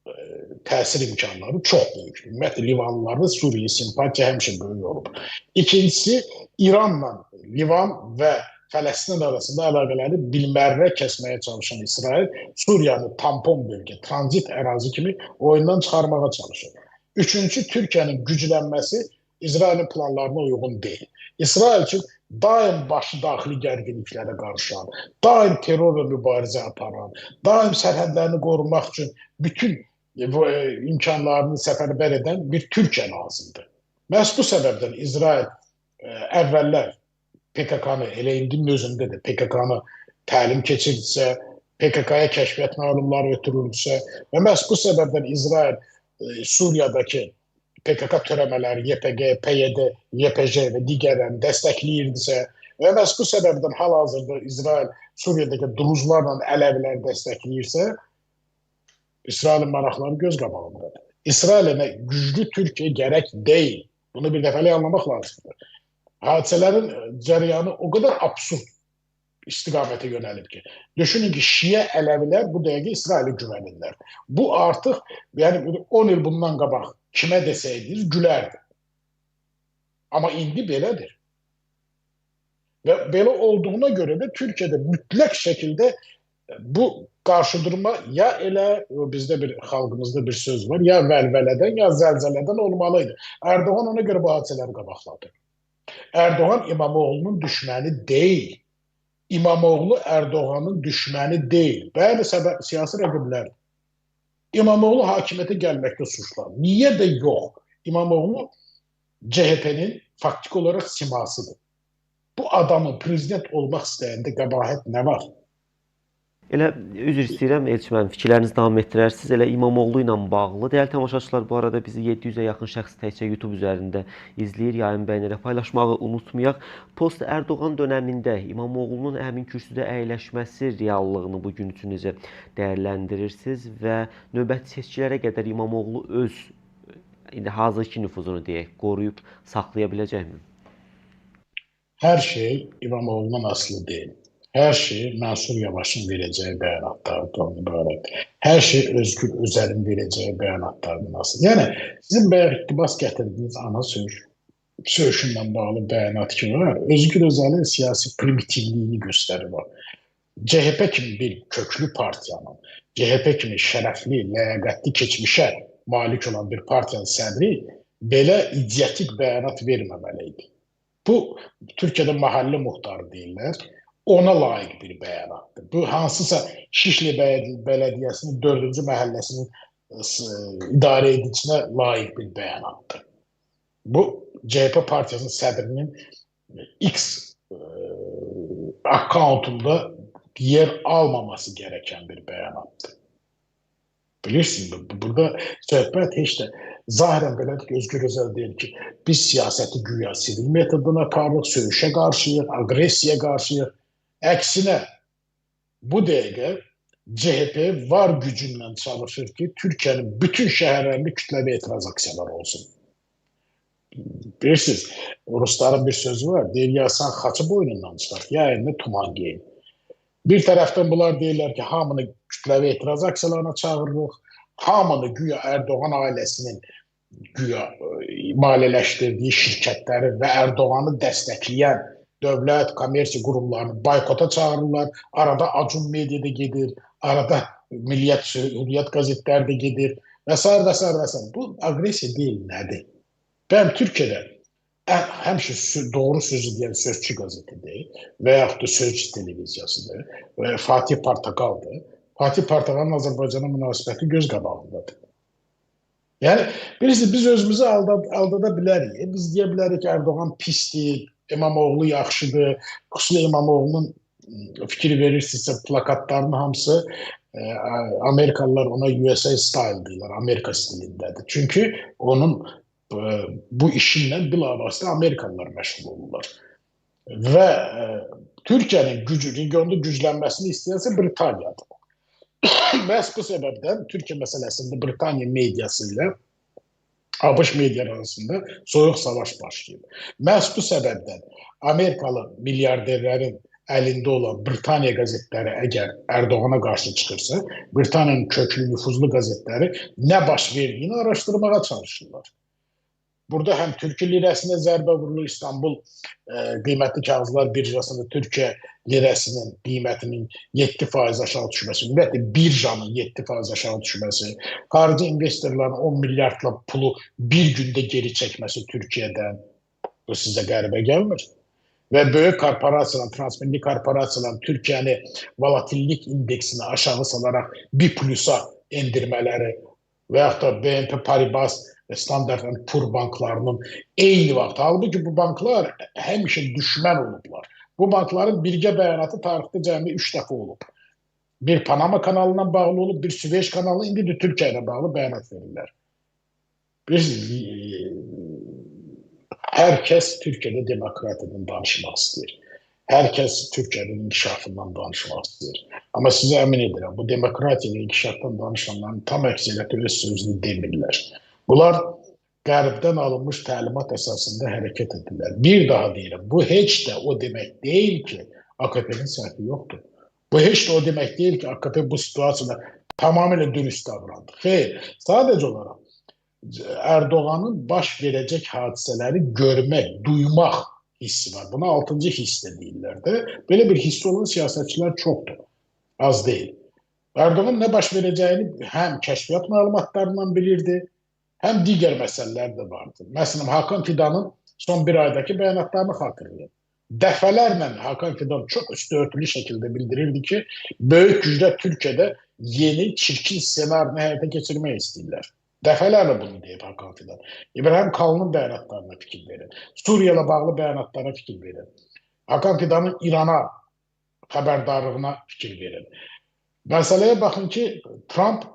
təsir imkanları çox böyükdür. Ümumiyyətlə, Livanlılarda Suriya simpatiya həmişə böyük olub. İkincisi, İranla Livan və Fələstin arasında əlaqələri bilmərrə kəsməyə çalışan İsrail Suriyanı tampon bölgə, tranzit ərazi kimi oyundan çıxarmağa çalışır. Üçüncü, Türkiyənin güclənməsi İsrailin planlarına uyğun deyil. İsrail üçün daim başı daxili gərginliklərə qarışan, daim terrorla mübarizə aparan, daim sərhədlərini qorumaq üçün bütün imkanlarını səfərbər edən bir Türkiyə lazımdır. Məhz bu səbəbdən İsrail əvvəllər PKK-nı, elə indinin özündə də PKK-nı təlim keçirdisə, PKK-ya kəşfiyyat məlumları ötürüldüsə və məhz bu səbəbdən İsrail Suriyadakı PKK törəmələri, YPG, PYD, YPJ və digərlərini dəstəkləyirdisə və məhz bu səbəbdən hal-hazırda İsrail Suriyadakı Druzlarla Ələvləri dəstəkləyirsə, İsrailin maraqları göz qabağındadır. İsrailə güclü Türkiyə gərək deyil. Bunu bir dəfəlik anlamaq lazımdır. Hadisələrin cəryanı o qədər absurd istiqamətə yönəlib ki, düşünün ki, Şiə Ələvilər bu dəqiqə İsrailə güvənirlər. Bu artıq, yəni 10 il bundan qabaq kimə desəydiniz gülərdi. Amma indi belədir. Və belə olduğuna görə də Türkiyədə mütləq şəkildə bu qarşıdurma ya elə, bizdə bir xalqımızda bir söz var, ya vəlvələdən, ya zəlzələdən olmalıydı. Erdoğan ona görə bu hadisələri qabaqladı. Erdoğan İmamoğlu'nun düşməni deyil. İmamoğlu Erdoğan'ın düşməni deyil. Bəli, siyasi rəqiblərdir. İmamoğlu hakimiyyətə gəlməkdə suçlar. Niyə də yox? İmamoğlu CHP'nin faktik olaraq simasıdır. Bu adamın prezident olmaq istəyəndə qəbahət nə var? Elə üzr istəyirəm Elçin müəllim, fikirlərinizi davam etdirərsiniz. Elə İmamoğlu ilə bağlı. Dəyərli tamaşaçılar, bu arada bizi 700-ə yaxın şəxs təkcə YouTube üzərində izləyir. Yayın bəyənərək paylaşmağı unutmayaq. Post Erdoğan dönəmində İmamoğlu'nun həmin kürsüdə əyləşməsi reallığını bu gün üçün necə dəyərləndirirsiniz və növbəti seçkilərə qədər İmamoğlu öz indi hazırki nüfuzunu deyək, qoruyub saxlaya biləcəkmi? Hər şey İmamoğlu'ndan asılı deyil. Hər şey Mansur Yavaş'ın verəcəyi bəyanatlardan ibarət. Hər şey Özgür Özel'in verəcəyi bəyanatlardan asılı. Yəni, sizin bayaq iqtibas gətirdiyiniz ana söhüşünlə bağlı bəyanat ki var, Özgür Özel'in siyasi primitivliyini göstərir var. CHP kimi bir köklü partiyanın, CHP kimi şərəfli, ləyaqətli keçmişə malik olan bir partiyanın sədri belə idiotik bəyanat verməməliydi. Bu, Türkiyədə mahallə muhtarı deyirlər. Ona layiq bir bəyanatdır. Bu, hansısa Şişli Bələdiyyəsinin 4-cü məhəlləsinin idarə edicinə layiq bir bəyanatdır. Bu, CHP partiyasının sədrinin X akkauntunda yer almaması gereken bir bəyanatdır. Bilirsiniz, burada söhbət heç də zahirən belədir ki, Özgür Özel deyir ki, biz siyasəti güya sivil metoduna aparırıq, söyüşə qarşıyıq, agresiya qarşıyıq. Əksinə, bu dəqiqə CHP var gücündən çalışır ki, Türkiyənin bütün şəhərlərində kütləvi etiraz aksiyaları olsun. Bilirsiniz, Rusların bir sözü var, deyir ya sən xaçı boynundan çıxart, ya əlində tuman geyin. Bir tərəfdən bunlar deyirlər ki, hamını kütləvi etiraz aksiyalarına çağırırıq, hamını güya Erdoğan ailəsinin güya maliyyələşdirdiyi şirkətləri və Erdoğanı dəstəkləyən dövlət, kommersiya qurumlarını boykota çağırırlar. Arada Acun Media da gedir, arada Millət Hürriyyət qəzetləri də gedir və s. və s. və s. Bu agresiya deyil, nədir? Bəyəm Türkiyədə həmişə doğru sözü deyən Sözçü qəzetidir və yaxud da Sözçü televiziyasıdır və Fatih Portakaldır. Fatih Portakalın Azərbaycana münasibəti göz qabağındadır. Yəni, bilirsiniz, biz özümüzü aldada bilərik. Biz deyə bilərik ki, Erdoğan pisdir, İmamoğlu yaxşıdır. Xüsusilə İmamoğlu'nun fikir verirsinizsə plakatlarının hamısı Amerikalılar ona USA style deyirlər, Amerika stilindədir. Çünki onun bu işinlə bilavasitə Amerikalılar məşğul olurlar. Və Türkiyənin regionda güclənməsini istəyənsə Britaniyadır. Məhz bu səbəbdən Türkiyə məsələsində Britaniya mediası ilə ABŞ media arasında soyuq savaş başlayıb. Məhz bu səbəbdən Amerikalı milyarderlərin əlində olan Britaniya qəzetləri əgər Ərdoğana qarşı çıxırsa, Britaniyanın köklü nüfuzlu qəzetləri nə baş verdiyini araşdırmağa çalışırlar. Burada həm Türkiyə lirəsinə zərbə vurulur, İstanbul qiymətli kağızlar birjasında Türkiyə lirəsinin qiymətinin 7% aşağı düşməsi, ümumiyyətlə birjanın 7% aşağı düşməsi, xarici investorların 10 milyardla pulu bir gündə geri çəkməsi Türkiyədən, bu sizə qəribə gəlmir. Və böyük korporasiyalar, transmilli korporasiyalar Türkiyəni volatillik indeksini aşağı salaraq bir plusa endirmələri və yaxud da BNP Paribas Standard & Poor banklarının eyni vaxt. Halbuki bu banklar həmişə düşmən olublar. Bu bankların birgə bəyanatı tarixdə cəmi 3 dəfə olub. Bir Panama kanalından bağlı olub, bir Süveyş kanalı, indi də Türkiyə ilə bağlı bəyanat verirlər. Hər kəs Türkiyədə demokratiyadan danışmaq istəyir. Hər kəs Türkiyənin inkişafından danışmaq istəyir. Amma sizə əmin edirəm, bu demokratiya və inkişafdan danışanların tam əksəriyyəti öz sözünü demirlər. Bunlar qərbdən alınmış təlimat əsasında hərəkət edirlər. Bir daha deyirəm, bu heç də o demək deyil ki, AKP-nin səhvi yoxdur. Bu heç də o demək deyil ki, AKP bu situasiyada tamamilə dürüst davrandı. Xeyr, sadəcə olaraq Ərdoğanın baş verəcək hadisələri görmək, duymaq hissi var. Buna 6-cı hiss də deyirlər də. Belə bir hissi olan siyasətçilər çoxdur, az deyil. Ərdoğan nə baş verəcəyini həm kəşfiyyat məlumatlarından bilirdi, həm digər məsələlər də vardı. Məsələn, Hakan Fidanın son bir aydakı bəyanatlarını xatırlayın. Dəfələrlə Hakan Fidan çox üstüörtülü şəkildə bildirirdi ki, böyük güclər Türkiyədə yeni, çirkin ssenarini həyata keçirmək istəyirlər. Dəfələrlə bunu deyib Hakan Fidan. İbrahim Kalının bəyanatlarına fikir verin. Suriya ilə bağlı bəyanatlara fikir verin. Hakan Fidanın İrana xəbərdarlığına fikir verin. Məsələyə baxın ki, Trump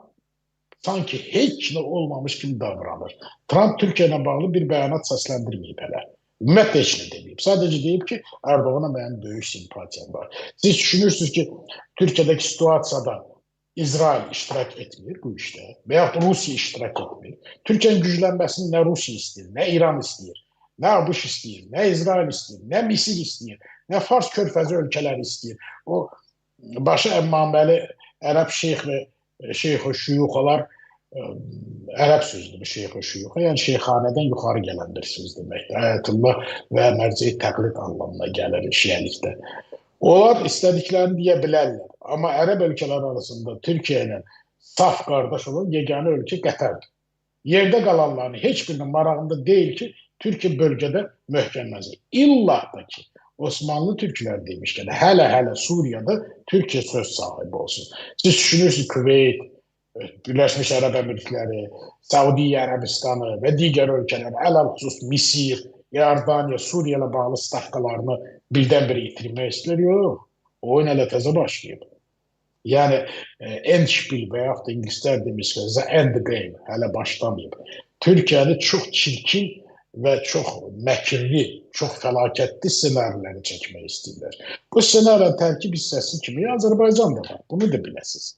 sanki heç nə olmamış kimi davranır. Trump Türkiyə ilə bağlı bir bəyanat səsləndirməyib hələ. Ümumiyyətlə heç nə deməyib. Sadəcə deyib ki, Ərdoğana mənim böyük simpatiyam var. Siz düşünürsünüz ki, Türkiyədəki situasiyada İsrail iştirak etmir bu işdə və yaxud Rusiya iştirak etmir. Türkiyənin güclənməsini nə Rusiya istəyir, nə İran istəyir, nə ABŞ istəyir, nə İsrail istəyir, nə Misir istəyir, nə Fars körfəzi ölkələri istəyir. O başı əmmaməli ərəb şeyx və şeyx-i şuyuxalar, ərəb sözdür bu şeyx-i şuyuxa, yəni şeyxanədən yuxarı gələn bir söz deməkdir. Əyətullah və mərci təqlid anlamına gəlir şiəlikdə. Onlar istədiklərini deyə bilərlər. Amma ərəb ölkələri arasında Türkiyə ilə saf qardaş olan yeganə ölkə Qətərdir. Yerdə qalanların heç birinin marağında deyil ki, Türkiyə bölgədə möhkəmlənsin. İllah da ki, Osmanlı türklər demişkən, hələ Suriyada Türkiyə söz sahibi olsun. Siz düşünürsünüz Küveyt, Birləşmiş Ərəb Əmirlikləri, Səudiyyə Ərəbistanı və digər ölkələr, ələlxüsus Misir, Yordaniya, Suriya ilə bağlı stavkalarını birdən-birə itirmək istəyir. Yox, oyun hələ təzə başlayıb. Yəni, endspiel və yaxud da ingilislər demişkən, the end game hələ başlamayıb. Türkiyəni çox çirkin və çox məkirli, çox fəlakətli ssenariləri çəkmək istəyirlər. Bu ssenarinin tərkib hissəsi kimi Azərbaycan da var, bunu da biləsiniz.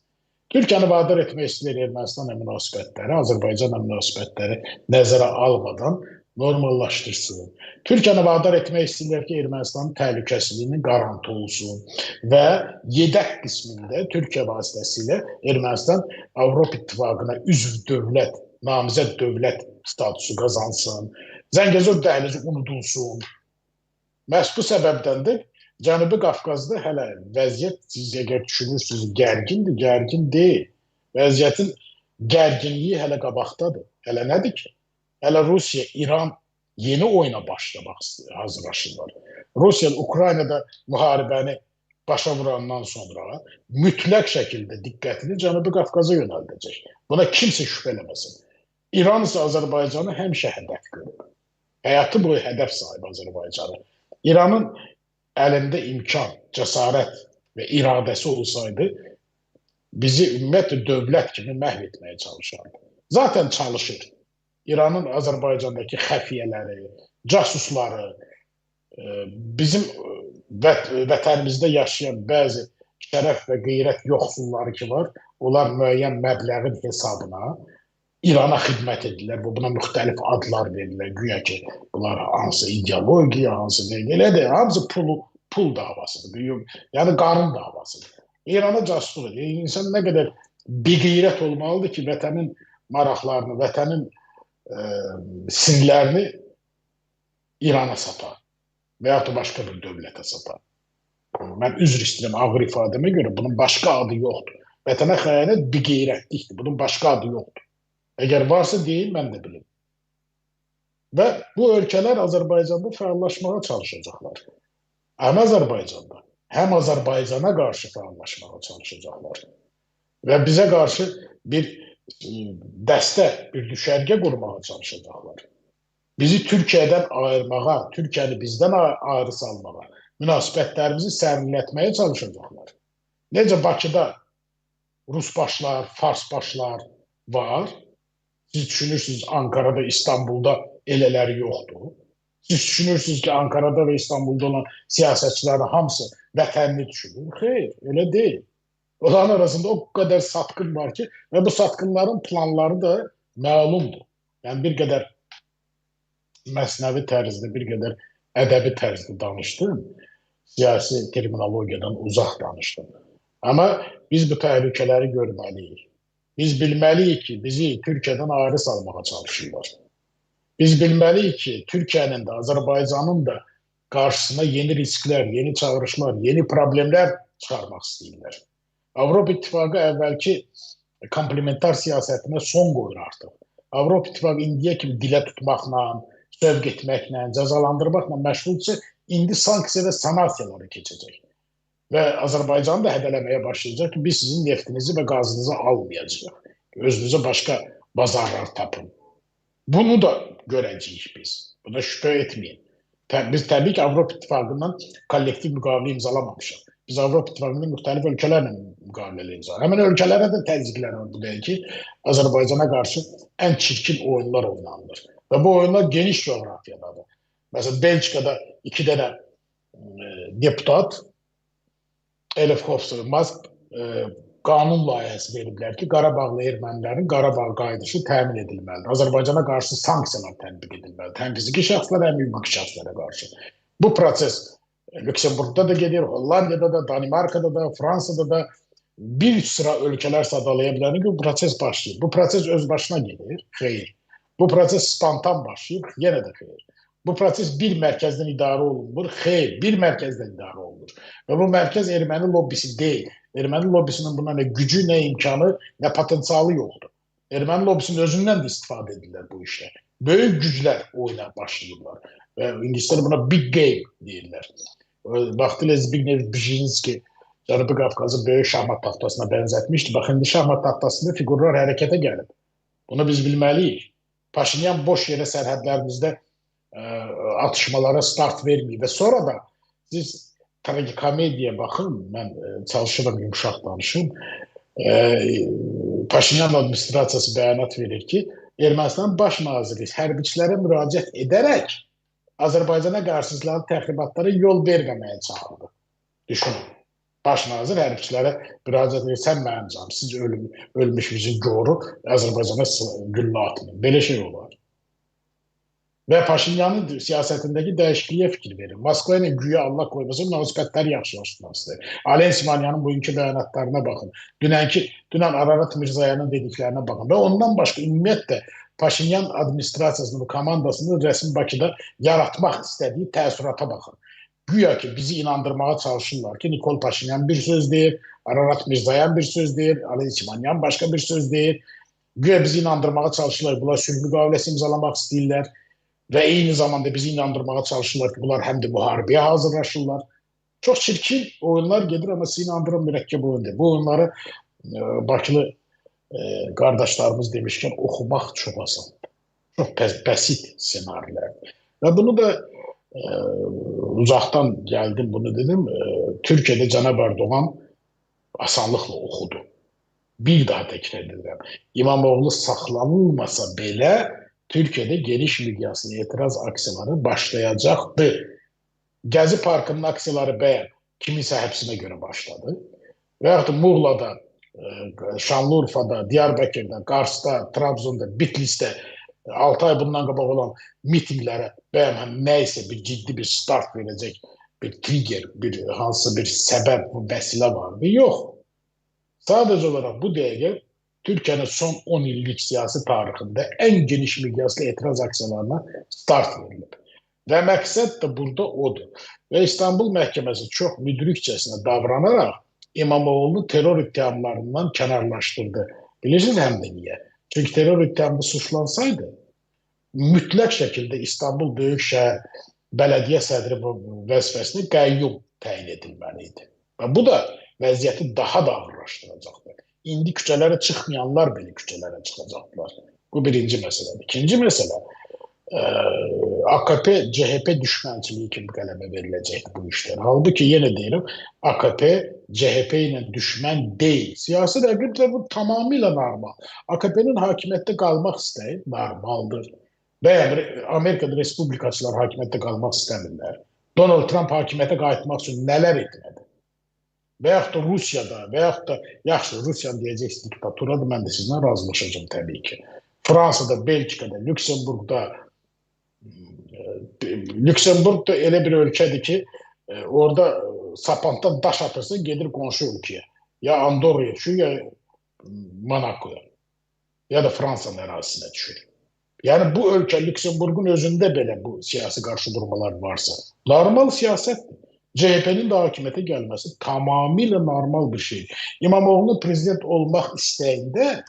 Türkiyəni vadar etmək istəyir Ermənistanla münasibətləri, Azərbaycanla münasibətləri nəzərə almadan normallaşdırsın. Türkiyəni vadar etmək istəyirlər ki, Ermənistanın təhlükəsizliyinin qarantı olsun və yedək qismində Türkiyə vasitəsilə Ermənistan Avropa İttifaqına üzv dövlət, namizəd dövlət statusu qazansın, Zəngəzur dəhlizi unudulsun. Məhz bu səbəbdən də Cənubi Qafqazda hələ vəziyyət, siz əgər düşünürsünüz, gərgindir, gərgin deyil. Vəziyyətin gərginliyi hələ qabaqdadır. Hələ nədir ki? Hələ Rusiya, İran yeni oyuna başlamaq hazırlaşırlar. Rusiya, Ukraynada müharibəni başa vurandan sonra mütləq şəkildə diqqətini Cənubi Qafqaza yönəldəcək. Buna kimsə şübhə eləməsin. İran isə Azərbaycanı həmişə hədəf görür. Həyatı boyu hədəf sahibi Azərbaycanı. İranın əlində imkan, cəsarət və iradəsi olsaydı, bizi ümumiyyətlə dövlət kimi məhv etməyə çalışardı. Zaten çalışır. İranın Azərbaycandakı xəfiyyələri, casusları, bizim vətənimizdə yaşayan bəzi şərəf və qeyrət yoxsulları ki var, onlar müəyyən məbləğin hesabına İrana xidmət edirlər və buna müxtəlif adlar verirlər. Güya ki, bunlar hansı ideologiya, hansı nə elədir, hamısı pul davasıdır. Yəni qarın davasıdır. İrana casusluq edir. İnsan nə qədər biqeyrət olmalıdır ki, vətənin maraqlarını, vətənin sirlərini İrana satar və ya da başqa bir dövlətə satar. Mən üzr istəyirəm ağır ifadəmə görə, bunun başqa adı yoxdur. Vətənə xəyanət biqeyrətlikdir. Bunun başqa adı yoxdur. Əgər varsa deyin, mən də bilim. Və bu ölkələr Azərbaycanda fəallaşmağa çalışacaqlar. Həm Azərbaycanda, həm Azərbaycana qarşı fəallaşmağa çalışacaqlar. Və bizə qarşı bir dəstə, bir düşərgə qurmağa çalışacaqlar. Bizi Türkiyədən ayırmağa, Türkiyəni bizdən ayrı salmağa, münasibətlərimizi sərinlətməyə çalışacaqlar. Necə Bakıda Rus başlar, Fars başlar var. Siz düşünürsünüz Ankara'da, İstanbul'da elələri yoxdur. Siz düşünürsünüz ki Ankara'da və İstanbul'da olan siyasetçilərin hamısı vətənini düşünür. Xeyr, elə deyil. Onların arasında o qədər satqın var ki və bu satqınların planları da məlumdur. Yəni bir qədər məsnəvi tərzdə, bir qədər ədəbi tərzdə danışdım. Siyasi terminologiyadan uzaq danışdım. Amma biz bu təhlükələri görməliyik. Biz bilməliyik ki, bizi Türkiyədən ayrı salmağa çalışırlar. Biz bilməliyik ki, Türkiyənin də, Azərbaycanın da qarşısına yeni risklər, yeni çağırışlar, yeni problemlər çıxarmaq istəyirlər. Avropa İttifaqı əvvəlki komplementar siyasətinə son qoyur artıq. Avropa İttifaqı indiyə kimi dilə tutmaqla, sövq etməklə, cəzalandırmaqla məşğulsa, indi sanksiya və sanksiyalara keçəcək. Və Azərbaycanı da hədələməyə başlayacaq ki, biz sizin neftinizi və qazınızı almayacaq. Özünüzə başqa bazarlar tapın. Bunu da görəcəyik biz. Buna şübhə etməyin. Biz təbii ki, Avropa İttifaqından kollektiv müqavilə imzalamamışıq. Biz Avropa İttifaqının müxtəlif ölkələrlə müqavilə imzalamışıq. Həmin ölkələrə də təzyiqlənir bu deyil ki, Azərbaycana qarşı ən çirkin oyunlar oynanılır. Və bu oyunlar geniş coğrafiyadadır. Məsələn, Belçikada 2 dənə deputat Elif Hofstad və Mask qanun layihəsi veriblər ki, Qarabağlı ermənilərin Qarabağ qayıdışı təmin edilməlidir. Azərbaycana qarşı sanksiyalar tətbiq edilməlidir. Həm fiziki şəxslərə, həm hüquqi şəxslərə qarşı. Bu proses Lüksemburqda da gedir, Hollandiyada da, Danimarkada da, Fransada da bir sıra ölkələr sadalaya bilər ki, bu proses başlayır. Bu proses öz başına gedir, xeyr. Bu proses spontan başlayır, yenə də xeyr. Bu proses bir mərkəzdən idarə olunur, xeyr, bir mərkəzdən idarə olunur. Və bu mərkəz erməni lobbisi deyil. Erməni lobbisinin buna nə gücü, nə imkanı, nə potensialı yoxdur. Erməni lobbisinin özündən də istifadə edirlər bu işlər. Böyük güclər oyuna başlayırlar. Və İngilislər buna big game deyirlər. Vaxtilə Zbigniew Brzezinski Cənubi Qafqazı böyük şahmat taxtasına bənzətmişdi. Bax, indi şahmat taxtasında figurlar hərəkətə gəlib. Bunu biz bilməliyik. Paşinyan boş yerə sərhədlərimizdə atışmalara start verməyib. Və sonra da siz tragikomediyaya baxın, mən çalışıram yumuşaq danışım. Paşinyan administrasiyası bəyanat verir ki, Ermənistan baş naziri hərbiçilərə müraciət edərək Azərbaycana qarşı silahlı təxribatlara yol verməməyə çağırdı. Düşünün. Baş nazir hərbiçilərə müraciət edir, sən mənim canım, siz ölmüş bizi qoru, Azərbaycana güllə atmayın. Belə şey olar. Və Paşinyanın siyasətindəki dəyişikliyə fikir verir. Moskva ilə güya Allah qoymasa münasibətləri yaxşılaşdırmaq istəyir. Alen Simonyanın bugünkü bəyanatlarına baxın. Dünən Ararat Mirzoyanın dediklərinə baxın. Və ondan başqa ümumiyyətlə Paşinyan administrasiyasının komandasını rəsmi Bakıda yaratmaq istədiyi təəssürata baxın. Güya ki bizi inandırmağa çalışırlar ki, Nikol Paşinyan bir söz deyir, Ararat Mirzoyan bir söz deyir, Alen Simonyan başqa bir söz deyir. Güya bizi inandırmağa çalışırlar, bunlar sülh müqaviləsi imzalamaq istəyirlər. Və eyni zamanda bizi inandırmağa çalışırlar ki, bunlar həm də müharibəyə hazırlaşırlar. Çox çirkin oyunlar gedir, amma sizi inandıran mürəkkəb oyundur. Bu oyunları Bakılı qardaşlarımız demişkən oxumaq çox asandır. Çox bəsit senarilərdir. Və bunu da uzaqdan gəldim, bunu dedim. Türkiyədə Cənab Erdoğan asanlıqla oxudu. Bir daha təkrar edirəm. İmamoğlu saxlanılmasa belə Türkiyədə geniş miqyaslı etiraz aksiyaları başlayacaqdı. Gəzi Parkının aksiyaları bəyən kiminsə həbsinə görə başladı. Və yaxud Muğlada, Şanlıurfada, Diyarbakırda, Qarsda, Trabzonda, Bitlisdə 6 ay bundan qabaq olan mitinglərə bəyən nə isə bir ciddi bir start verəcək bir trigger, hansı bir səbəb, bu vəsilə vardı? Yox. Sadəcə olaraq bu dəqiqə Türkiyənin son 10 illik siyasi tarixində ən geniş miqyaslı etiraz aksiyalarına start verilib. Və məqsəd də burada odur. Və İstanbul məhkəməsi çox müdrikcəsinə davranaraq İmamoğlu'nu terör ittihamlarından kənarlaşdırdı. Bilirsiniz həm də niyə? Çünki terör ittihamı suçlansaydı, mütləq şəkildə İstanbul Böyükşəhər Bələdiyyə sədri vəzifəsini qəyyum təyin edilməli idi. Və bu da vəziyyəti daha da ağırlaşdıracaqdır. İndi küçələrə çıxmayanlar belə küçələrə çıxacaqlar. Bu birinci məsələdir. İkinci məsələ, AKP, CHP düşmənçiliyi kimi qələmə veriləcəkdir bu işlər. Halbuki yenə deyirəm, AKP, CHP ilə düşmən deyil. Siyasi rəqiblə bu tamamilə normal. AKP'nin hakimiyyətdə qalmaq istəyi normaldır. Və Amerikada respublikaçılar hakimiyyətdə qalmaq istəmirlər. Donald Trump hakimiyyətə qayıtmaq üçün nələr etmədi? Və yaxud da Rusiyada, və yaxud da, yaxşı, Rusiyanın deyəcəksiniz diktaturadır, mən də sizinlə razılaşacağım təbii ki. Fransada, Belçikada, Lüksemburqda, Lüksemburq da elə bir ölkədir ki, orada sapantdan daş atırsın, gedir qonşu ölkəyə. Ya Andorraya düşür, ya Monacoya, ya da Fransanın ərazisinə düşür. Yəni bu ölkə, Lüksemburqun özündə belə bu siyasi qarşıdurmalar varsa, normal siyasətdir. CHP'nin de hakimiyete gelmesi tamamıyla normal bir şeydir. İmamoğlu prezident olmaq istəyində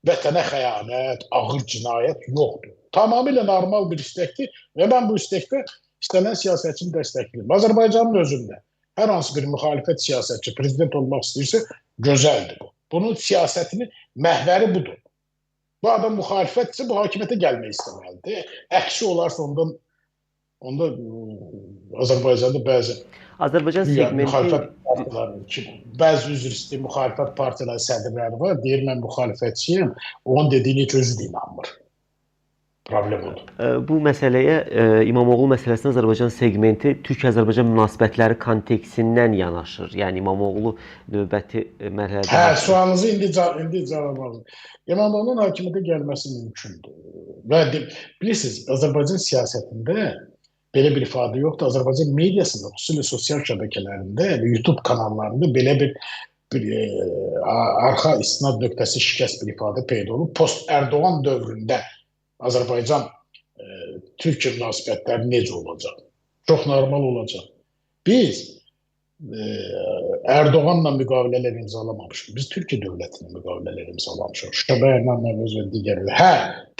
vətənə xəyanət, ağır cinayət yoxdur. Tamamilə normal bir istəkdir və mən bu istəkdə istənilən siyasətçini dəstəkləyirəm. Azərbaycanın özündə hər hansı bir müxalifət siyasətçi prezident olmaq istəyirsə, gözəldir bu. Bunun siyasətinin məhvəri budur. Bu adam müxalifətsə bu hakimiyyətə gəlmək istəməlidir. Əksi olarsa onda Azərbaycanda bəzi Azərbaycan segmenti bəzi üzr istəyir müxalifət partiyaları sədrləri var. Deyir mən müxalifətçiyəm. Onun dediyini heç özü də inanmır. Problem odur. Bu məsələyə, İmamoğlu məsələsinə Azərbaycan segmenti Türk-Azərbaycan münasibətləri kontekstindən yanaşır. Yəni İmamoğlu növbəti mərhələdə... Hə, sualınızı indi cavab alın. İmamoğlu'nun hakimiyyətə gəlməsi mümkündür. Və bilirsiniz, Azərbaycan siyasətində belə bir ifadə yoxdur. Azərbaycan mediasında, xüsusilə sosial şəbəkələrində və YouTube kanallarında belə bir arxa istinad nöqtəsi şikəst bir ifadə peyda olub. Post-Erdoğan dövründə Azərbaycan Türkiyə münasibətləri necə olacaq? Çox normal olacaq. Biz Erdoğanla müqavilələr imzalamamışıq. Biz Türkiyə dövlətinin müqavilələr imzalamışıq. Şuşa bəyannamə və digərləri. Hə,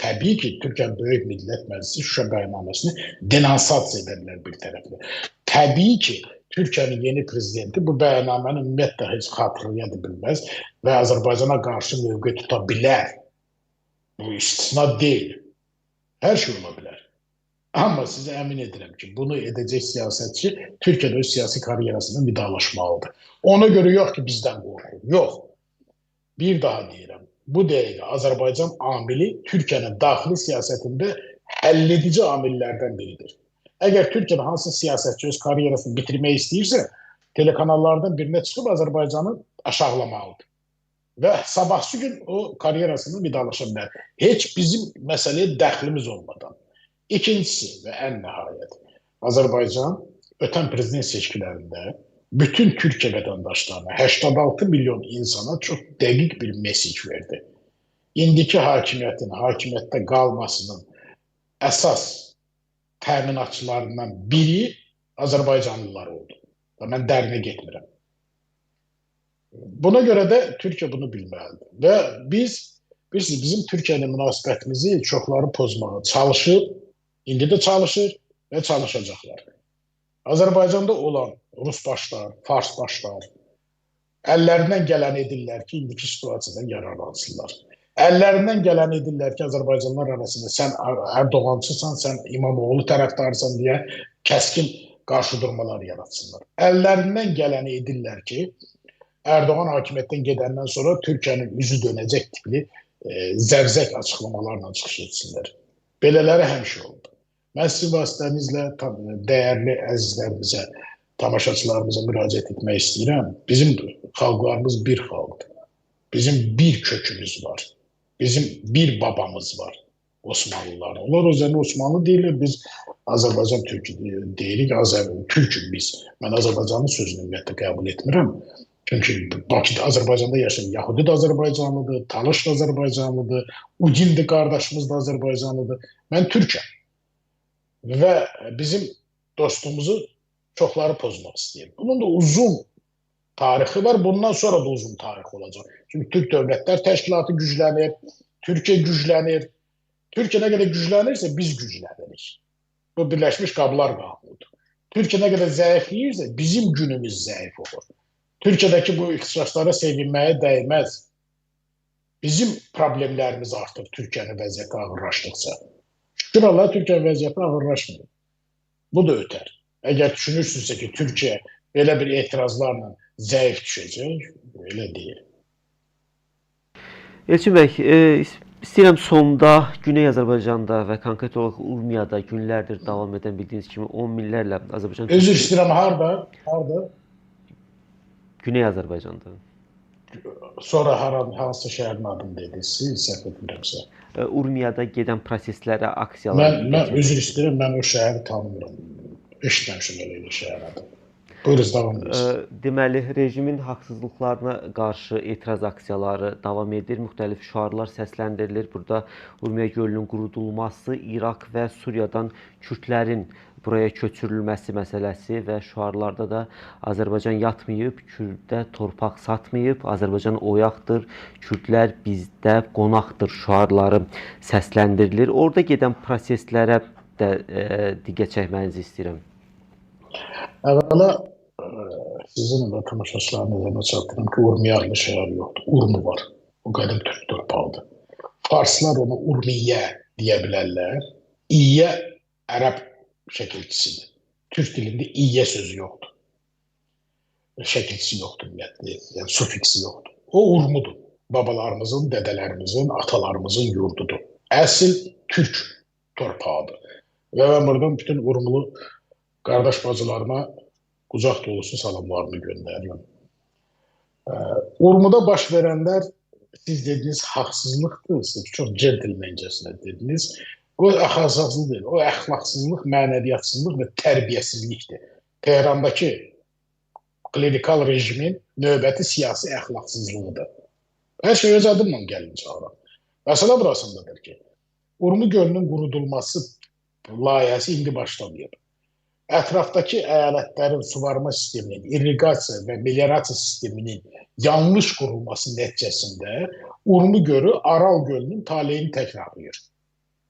təbii ki, Türkiyə Böyük Millət Məclisi Şuşa bəyannaməsini denonsasiya edirlər bir tərəflə. Təbii ki, Türkiyənin yeni prezidenti bu bəyannaməni ümumiyyətlə heç xatırlaya bilməz və Azərbaycana qarşı mövqe tuta bilər. Bu istisna deyil. Hər şey ola bilər. Amma sizə əmin edirəm ki, bunu edəcək siyasətçi Türkiyədə öz siyasi karyerasını vidalaşmalıdır. Ona görə yox ki, bizdən qorxur. Yox. Bir daha deyirəm. Bu dəqiqə Azərbaycan amili Türkiyənin daxili siyasətində həlledici amillərdən biridir. Əgər Türkiyədə hansı siyasətçi öz karyerasını bitirmək istəyirsə, telekanallardan birinə çıxıb Azərbaycanı aşağılamalıdır. Və sabahsı gün o karyerasını vidalaşa bilər. Heç bizim məsələyə dəxlimiz olmadan. İkincisi və ən nəhayət, Azərbaycan ötən prezident seçkilərində bütün Türkiyə vətəndaşlarına, 86 milyon insana çox dəqiq bir mesaj verdi. İndiki hakimiyyətin, hakimiyyətdə qalmasının əsas təminatçılarından biri Azərbaycanlılar oldu. Və mən dərinə getmirəm. Buna görə də Türkiyə bunu bilməlidir. Və bilirsiniz, bizim Türkiyə ilə münasibətimizi çoxları pozmağa çalışır, indi də çalışır və çalışacaqlar. Azərbaycanda olan Rus başlar, Fars başlar əllərindən gələn edirlər ki, indiki situasiyadan yararlansınlar. Əllərindən gələn edirlər ki, Azərbaycanlılar arasında sən Erdoğancısan, sən İmamoğlu tərəfdarsan deyə kəskin qarşıdurmalar yaratsınlar. Əllərindən gələni edirlər ki, Erdoğan hakimiyyətdən gedəndən sonra Türkiyənin üzü dönəcək tipli zərzək açıqlamalarla çıxış etsinlər. Belələri həmişə oldu. Mən sizin vasitənizlə dəyərli əzizlərimizə, tamaşaçılarımıza müraciət etmək istəyirəm. Bizim xalqlarımız bir xalqdır. Bizim bir kökümüz var. Bizim bir babamız var. Osmanlılar. Onlar özlərini Osmanlı deyirlər, biz Azərbaycan türkü deyirik, türkük biz. Mən Azərbaycanın sözünü ümumiyyətlə qəbul etmirəm. Çünki Bakıda, Azərbaycanda yaşayan Yahudi də Azərbaycanlıdır, Talış da Azərbaycanlıdır, Ugindi qardaşımız da Azərbaycanlıdır. Mən türkəm və bizim dostumuzu çoxları pozmaq istəyir. Bunun da uzun tarixi var, bundan sonra da uzun tarix olacaq. Çünki Türk Dövlətlər Təşkilatı güclənir, Türkiyə güclənir. Türkiyə nə qədər güclənirsə biz güclənirik. Bu Birləşmiş Qablar Qanunudur. Türkiyə nə qədər zəifləyirsə bizim günümüz zəif olur. Türkiyədəki bu ixtisaslara sevinməyə dəyməz. Bizim problemlərimiz artır Türkiyənin vəziyyəti ağırlaşdıqca. Şükür Allah Türkiyənin vəziyyəti ağırlaşmır. Bu da ötər. Əgər düşünürsünüzsə ki, Türkiyə belə bir etirazlarla zəif düşəcək, elə deyil. Elçin bəy, istəyirəm sonda Güney Azərbaycanda və konkret olaraq Urmiyada günlərdir davam edən bildiyiniz kimi 10 minlərlə Azərbaycan... Özür istəyirəm, harda? Güney Azərbaycanda. Sonra hansı şəhərin adını dediniz, səhv etmirəmsə. Urmiyada gedən proseslərə, aksiyalara... Mən özür istəyirəm, mən o şəhəri tanımıram. Eşitməmişim elə şəhər adı. Buyuruz, davam edin. Deməli, rejimin haqsızlıqlarına qarşı etiraz aksiyaları davam edir. Müxtəlif şüarlar səsləndirilir. Burada Urmiya gölünün qurudulması, İraq və Suriyadan kürdlərin buraya köçürülməsi məsələsi və şüarlarda da Azərbaycan yatmayıb, Kürdə torpaq satmayıb, Azərbaycan oyaqdır, kürdlər bizdə qonaqdır şüarları səsləndirilir. Orada gedən proseslərə də diqqət çəkmənizi istəyirəm. Əvvəla sizin və tamaşaçıların nəzərinə çatdırım ki, Urmiya adlı şəhər yoxdur. Urmu var. O qədim türk torpağıdır. Farslar onu Urmiyə deyə bilərlər. İyə ərəb şəkilçisidir. Türk dilində İyə sözü yoxdur. Şəkilçisi yoxdur ümumiyyətlə. Yəni sufiksi yoxdur. O Urmudur. Babalarımızın, dədələrimizin, atalarımızın yurdudur. Əsl türk torpağıdır. Və mən buradan bütün Urmulu qardaş bacılarıma qucaq dolusu salamlarını göndərirəm. Urmuda baş verənlər, siz dediniz, haqsızlıqdır, siz çox centilmencəsinə dediniz. O haqsızlıq deyil, o əxlaqsızlıq, mənəviyyatsızlıq və tərbiyəsizlikdir. Tehrandakı klerikal rejimin növbəti siyasi əxlaqsızlığıdır. Hər şey öz adımla gəlin çağıram. Məsələ burasındadır ki, Urmu gölünün qurudulması layihəsi indi başlamayıb. Ətrafdakı əyalətlərin suvarma sisteminin, irriqasiya və meliorasiya sisteminin yanlış qurulması nəticəsində Urmu gölü Aral gölünün taleyini təkrarlayır.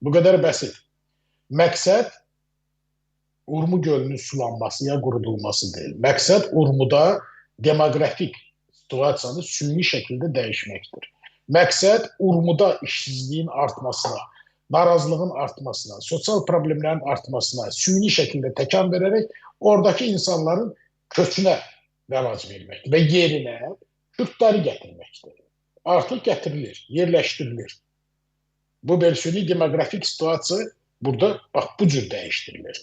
Bu qədər bəsit. Məqsəd Urmu gölünün sulanması ya qurudulması deyil. Məqsəd Urmuda demoqrafik situasiyanı süni şəkildə dəyişməkdir. Məqsəd Urmuda işsizliyin artmasına, narazılığın artmasına, sosial problemlərin artmasına süni şəkildə təkan verərək oradakı insanların köçünə rəvac verməkdir və yerinə kürdləri gətirməkdir. Artıq gətirilir, yerləşdirilir. Bu süni demoqrafik situasiya burada bax bu cür dəyişdirilir.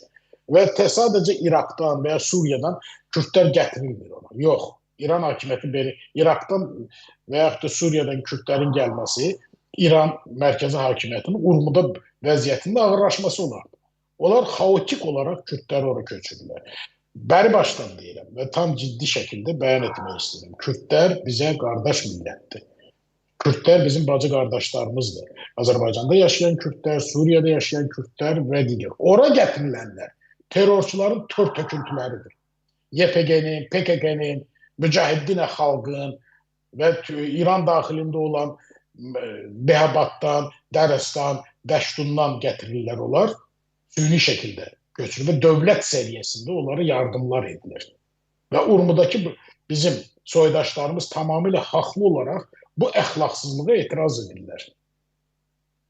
Və sadəcə İraqdan və ya Suriyadan kürdlər gətirilmir ona. Yox, İran hakimiyyəti belə İraqdan və yaxud da Suriyadan kürdlərin gəlməsi İran mərkəzi hakimiyyətinin Urmuda vəziyyətində ağırlaşması olardı. Onlar xaotik olaraq kürdləri ora köçürürlər. Bəri başdan deyirəm və tam ciddi şəkildə bəyan etmək istəyirəm. Kürdlər bizə qardaş millətdir. Kürdlər bizim bacı qardaşlarımızdır. Azərbaycanda yaşayan kürdlər, Suriyada yaşayan kürdlər və digər. Ora gətirilənlər terrorçuların tör töküntüləridir. YPG-nin, PKK-nin, Mücahidinə xalqın və İran daxilində olan Behabaddan, Dərəstan, Dəştundan gətirirlər onlar. Süni şəkildə götürülür və dövlət səviyyəsində onlara yardımlar edilir. Və Urmudakı bizim soydaşlarımız tamamilə haqlı olaraq bu əxlaqsızlığa etiraz edirlər.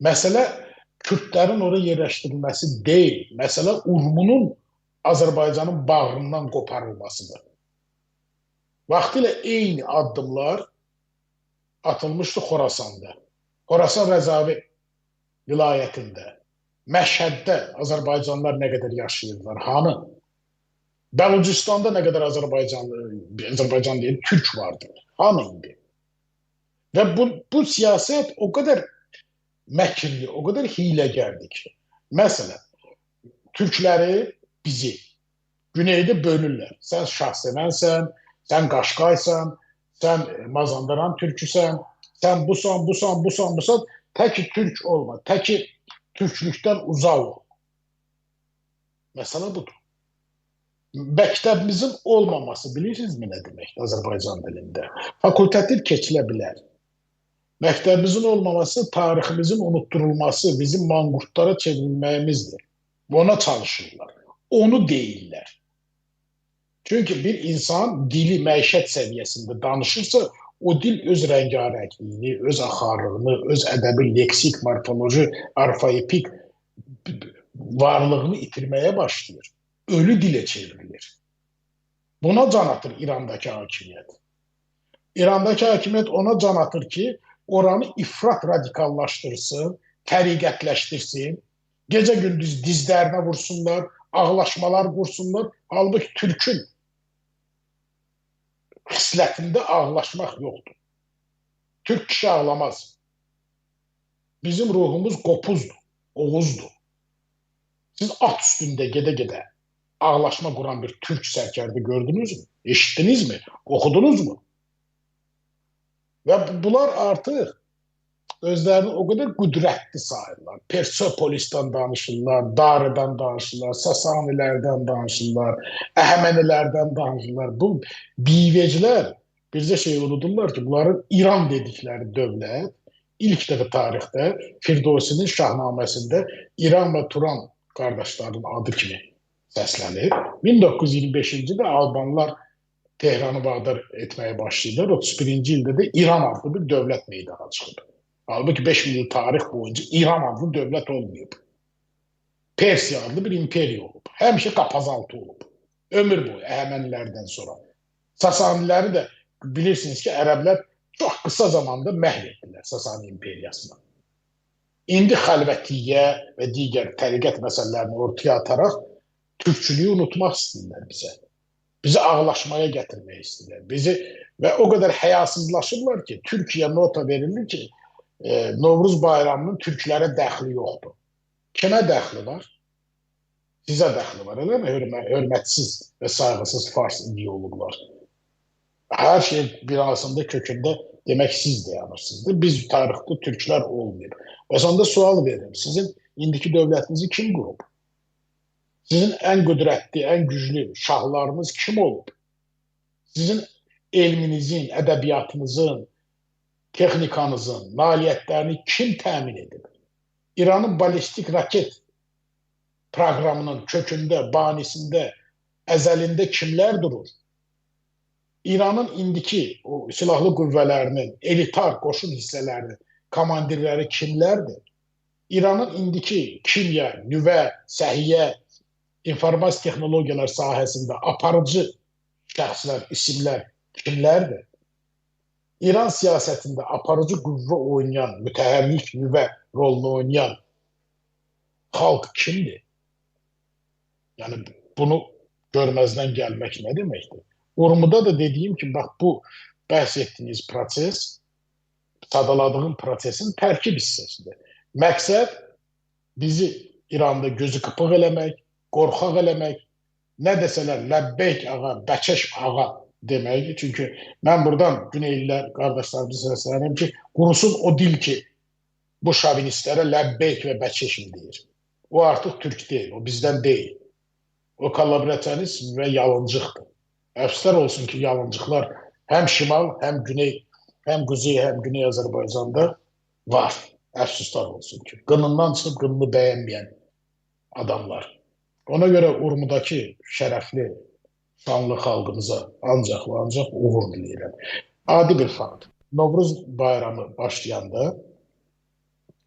Məsələ kürdlərin oraya yerləşdirilməsi deyil. Məsələ Urmunun Azərbaycanın bağrından qoparılmasıdır. Vaxtilə eyni addımlar atılmışdı Xorasanda. Xorasan Rəzavi vilayətində, Məşhəddə Azərbaycanlılar nə qədər yaşayırlar, hanı? Bəlucistanda nə qədər Azərbaycan deyil, Türk vardır, hanı indi? Və bu siyasət o qədər məkirli, o qədər hiyləgərdir ki. Məsələn, türkləri bizi güneydə bölürlər. Sən şahsevənsən, sən Qaşqaysan, sən Mazandaran türküsən, sən busan. Təki türk olma, təki türklükdən uzaq ol. Məsələ budur. Məktəbimizin olmaması bilirsinizmi nə deməkdir Azərbaycan dilində? Fakultativ keçilə bilər. Məktəbimizin olmaması, tariximizin unutturulması, bizim manqurtlara çevrilməyimizdir. Ona çalışırlar. Onu deyirlər. Çünki bir insan dili məişət səviyyəsində danışırsa, o dil öz rəngarəngliyini, öz axarlığını, öz ədəbi, leksik, morfoloji, arfaepik varlığını itirməyə başlayır. Ölü dilə çevrilir. Buna can atır İrandakı hakimiyyət. İrandakı hakimiyyət ona can atır ki, oranı ifrat radikallaşdırsın, təriqətləşdirsin, gecə-gündüz dizlərinə vursunlar, ağlaşmalar qursunlar. Halbuki türkün xislətində ağlaşmaq yoxdur. Türk kişi ağlamaz. Bizim ruhumuz qopuzdur, oğuzdur. Siz at üstündə gedə-gedə ağlaşma quran bir türk sərkərdi gördünüzmü? Eşitdinizmi? Oxudunuzmu? Və bunlar artıq özlərini o qədər qüdrətli sayırlar. Persepolisdən danışırlar, Darıdan danışırlar, Sasanilərdən danışırlar, Əhəmənilərdən danışırlar. Bu biveclər bircə şey unudurlar ki, bunların İran dedikləri dövlət ilk dəfə tarixdə Firdosinin Şahnaməsində İran və Turan qardaşlarının adı kimi səslənir. 1925-ci ildə Albanlar Tehranı bağdar etməyə başlayırlar. 31-ci ildə də İran adlı bir dövlət meydana çıxır. Halbuki 5000 il tarix boyunca İran adlı dövlət olmayıb. Persiya adlı bir imperiya olub. Həmişə qapazaltı olub. Ömür boyu Əhəmənilərdən sonra. Sasaniləri də bilirsiniz ki, ərəblər çox qısa zamanda məhv etdilər Sasani imperiyasını. İndi xəlvətiyyə və digər təriqət məsələlərini ortaya ataraq türkçülüyü unutmaq istəyirlər bizə. Bizi ağlaşmaya gətirmək istəyirlər. Və o qədər həyasızlaşırlar ki, Türkiyə nota verilir ki, Novruz bayramının türklərə dəxli yoxdur. Kimə dəxli var? Sizə dəxli var, elə mi? Hörmətsiz və sayğısız fars ideoloqlar. Hər şey binasında, kökündə demək siz dayanırsınızdır. Biz tarixdə türklər olmayıb. Və sonunda sual verirəm. Sizin indiki dövlətinizi kim qurub? Sizin ən qüdrətli, ən güclü şahlarınız kim olub? Sizin elminizin, ədəbiyyatınızın, texnikanızın, nailiyyətlərini kim təmin edib? İranın balistik raket proqramının kökündə, banisində, əzəlində kimlər durur? İranın indiki o silahlı qüvvələrinin, elitar qoşun hissələrinin komandirləri kimlərdir? İranın indiki kimya, nüvə, səhiyyə, informasiya texnologiyalar sahəsində aparıcı şəxslər, isimlər kimlərdir? İran siyasətində aparıcı qüvvə oynayan, mütəhərrik nüvə rolunu oynayan xalq kimdir? Yəni, bunu görməzdən gəlmək nə deməkdir? Urmuda da dediyim ki, bax, bu bəhs etdiyiniz proses, sadaladığım prosesin tərkib hissəsidir. Məqsəd bizi İranda gözü qıpıq eləmək, qorxaq eləmək, nə desələr ləbbeyk ağa, bəçəş ağa deməkdir. Çünki mən buradan Güneylilər qardaşlarımızı səslənirəm ki, qurusun o dil ki, bu şovinistlərə ləbbeyk və bəçəşim deyir. O artıq türk deyil, o bizdən deyil. O kollaborasionist və yalıncıqdır. Əfslər olsun ki, yalıncıqlar həm şimal, həm güney, həm quzey, həm güney Azərbaycanda var. Əfsuslar olsun ki, qınından çıxıb qınını bəyənməyən adamlar. Ona görə Urmudakı şərəfli, şanlı xalqımıza ancaq və ancaq uğur diləyirəm. Adi bir fakt. Novruz bayramı başlayanda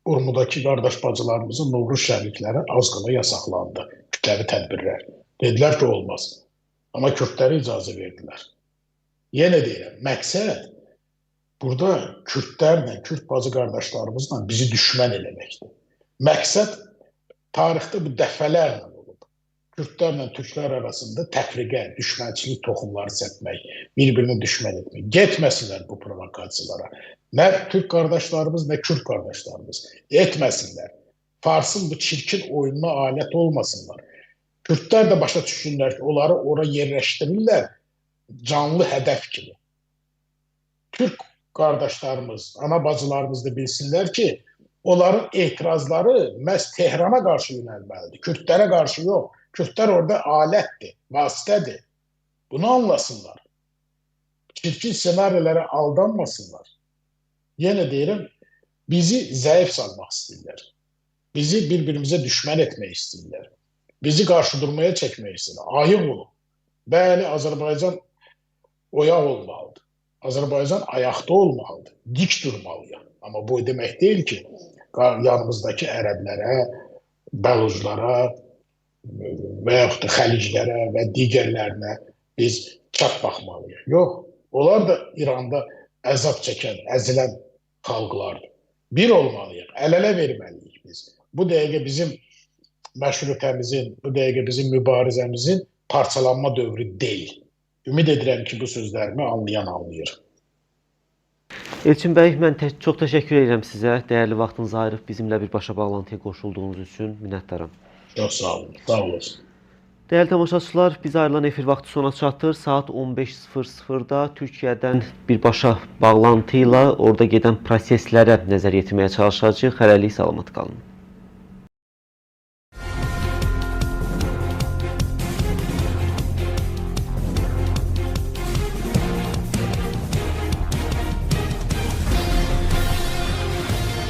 Urmudakı qardaş bacılarımızın Novruz şənlikləri az qala yasaqlandı. Kütləvi tədbirlər. Dedilər ki, olmaz. Amma Kürdlərə icazə verdilər. Yenə deyirəm, məqsəd burada Kürdlərlə, Kürd bacı qardaşlarımızla bizi düşmən eləməkdir. Məqsəd tarixdə bu dəfələrlə olub. Kürdlərlə türklər arasında təfriqə, düşmənçilik toxumları səpmək, bir-birini düşmən etmək. Getməsinlər bu provokasiyalara. Nə türk qardaşlarımız, nə kürd qardaşlarımız etməsinlər. Farsın bu çirkin oyununa alət olmasınlar. Kürdlər də başa düşsünlər ki, onları ora yerləşdirirlər canlı hədəf kimi. Türk qardaşlarımız, ana bacılarımız da bilsinlər ki, onların etirazları məhz Tehrana qarşı yönəlməlidir. Kürdlərə qarşı yox. Kürdlər orada alətdir, vasitədir. Bunu anlasınlar. Çirkin senaryolara aldanmasınlar. Yenə deyirəm, bizi zəif salmaq istəyirlər. Bizi bir-birimizə düşmən etmək istəyirlər. Bizi qarşı durmaya çəkmək istəyirlər. Ayıq olun. Bəli, Azərbaycan oyaq olmalıdır. Azərbaycan ayaqda olmalıdır. Dik durmalıyıq. Amma bu demək deyil ki, yanımızdakı ərəblərə, bəluclara və yaxud da xəliclərə və digərlərinə biz çat baxmalıyıq. Yox, onlar da İranda əzab çəkən, əzilən xalqlardır. Bir olmalıyıq, əl-ələ verməliyik biz. Bu dəqiqə bizim məşrutəmizin, bu dəqiqə bizim mübarizəmizin parçalanma dövrü deyil. Ümid edirəm ki, bu sözlərimi anlayan anlayır. Elçin bəy, mən çox təşəkkür edirəm sizə. Dəyərli vaxtınızı ayırıb bizimlə birbaşa bağlantıya qoşulduğunuz üçün minnətdaram. Çox sağ olun, sağ olasın. Dəyərli tamaşaçılar, biz ayrılan efir vaxtı sona çatır. Saat 15:00-da Türkiyədən birbaşa bağlantı ilə orada gedən proseslərə nəzər yetirməyə çalışacağıq. Hələlik salamat qalın.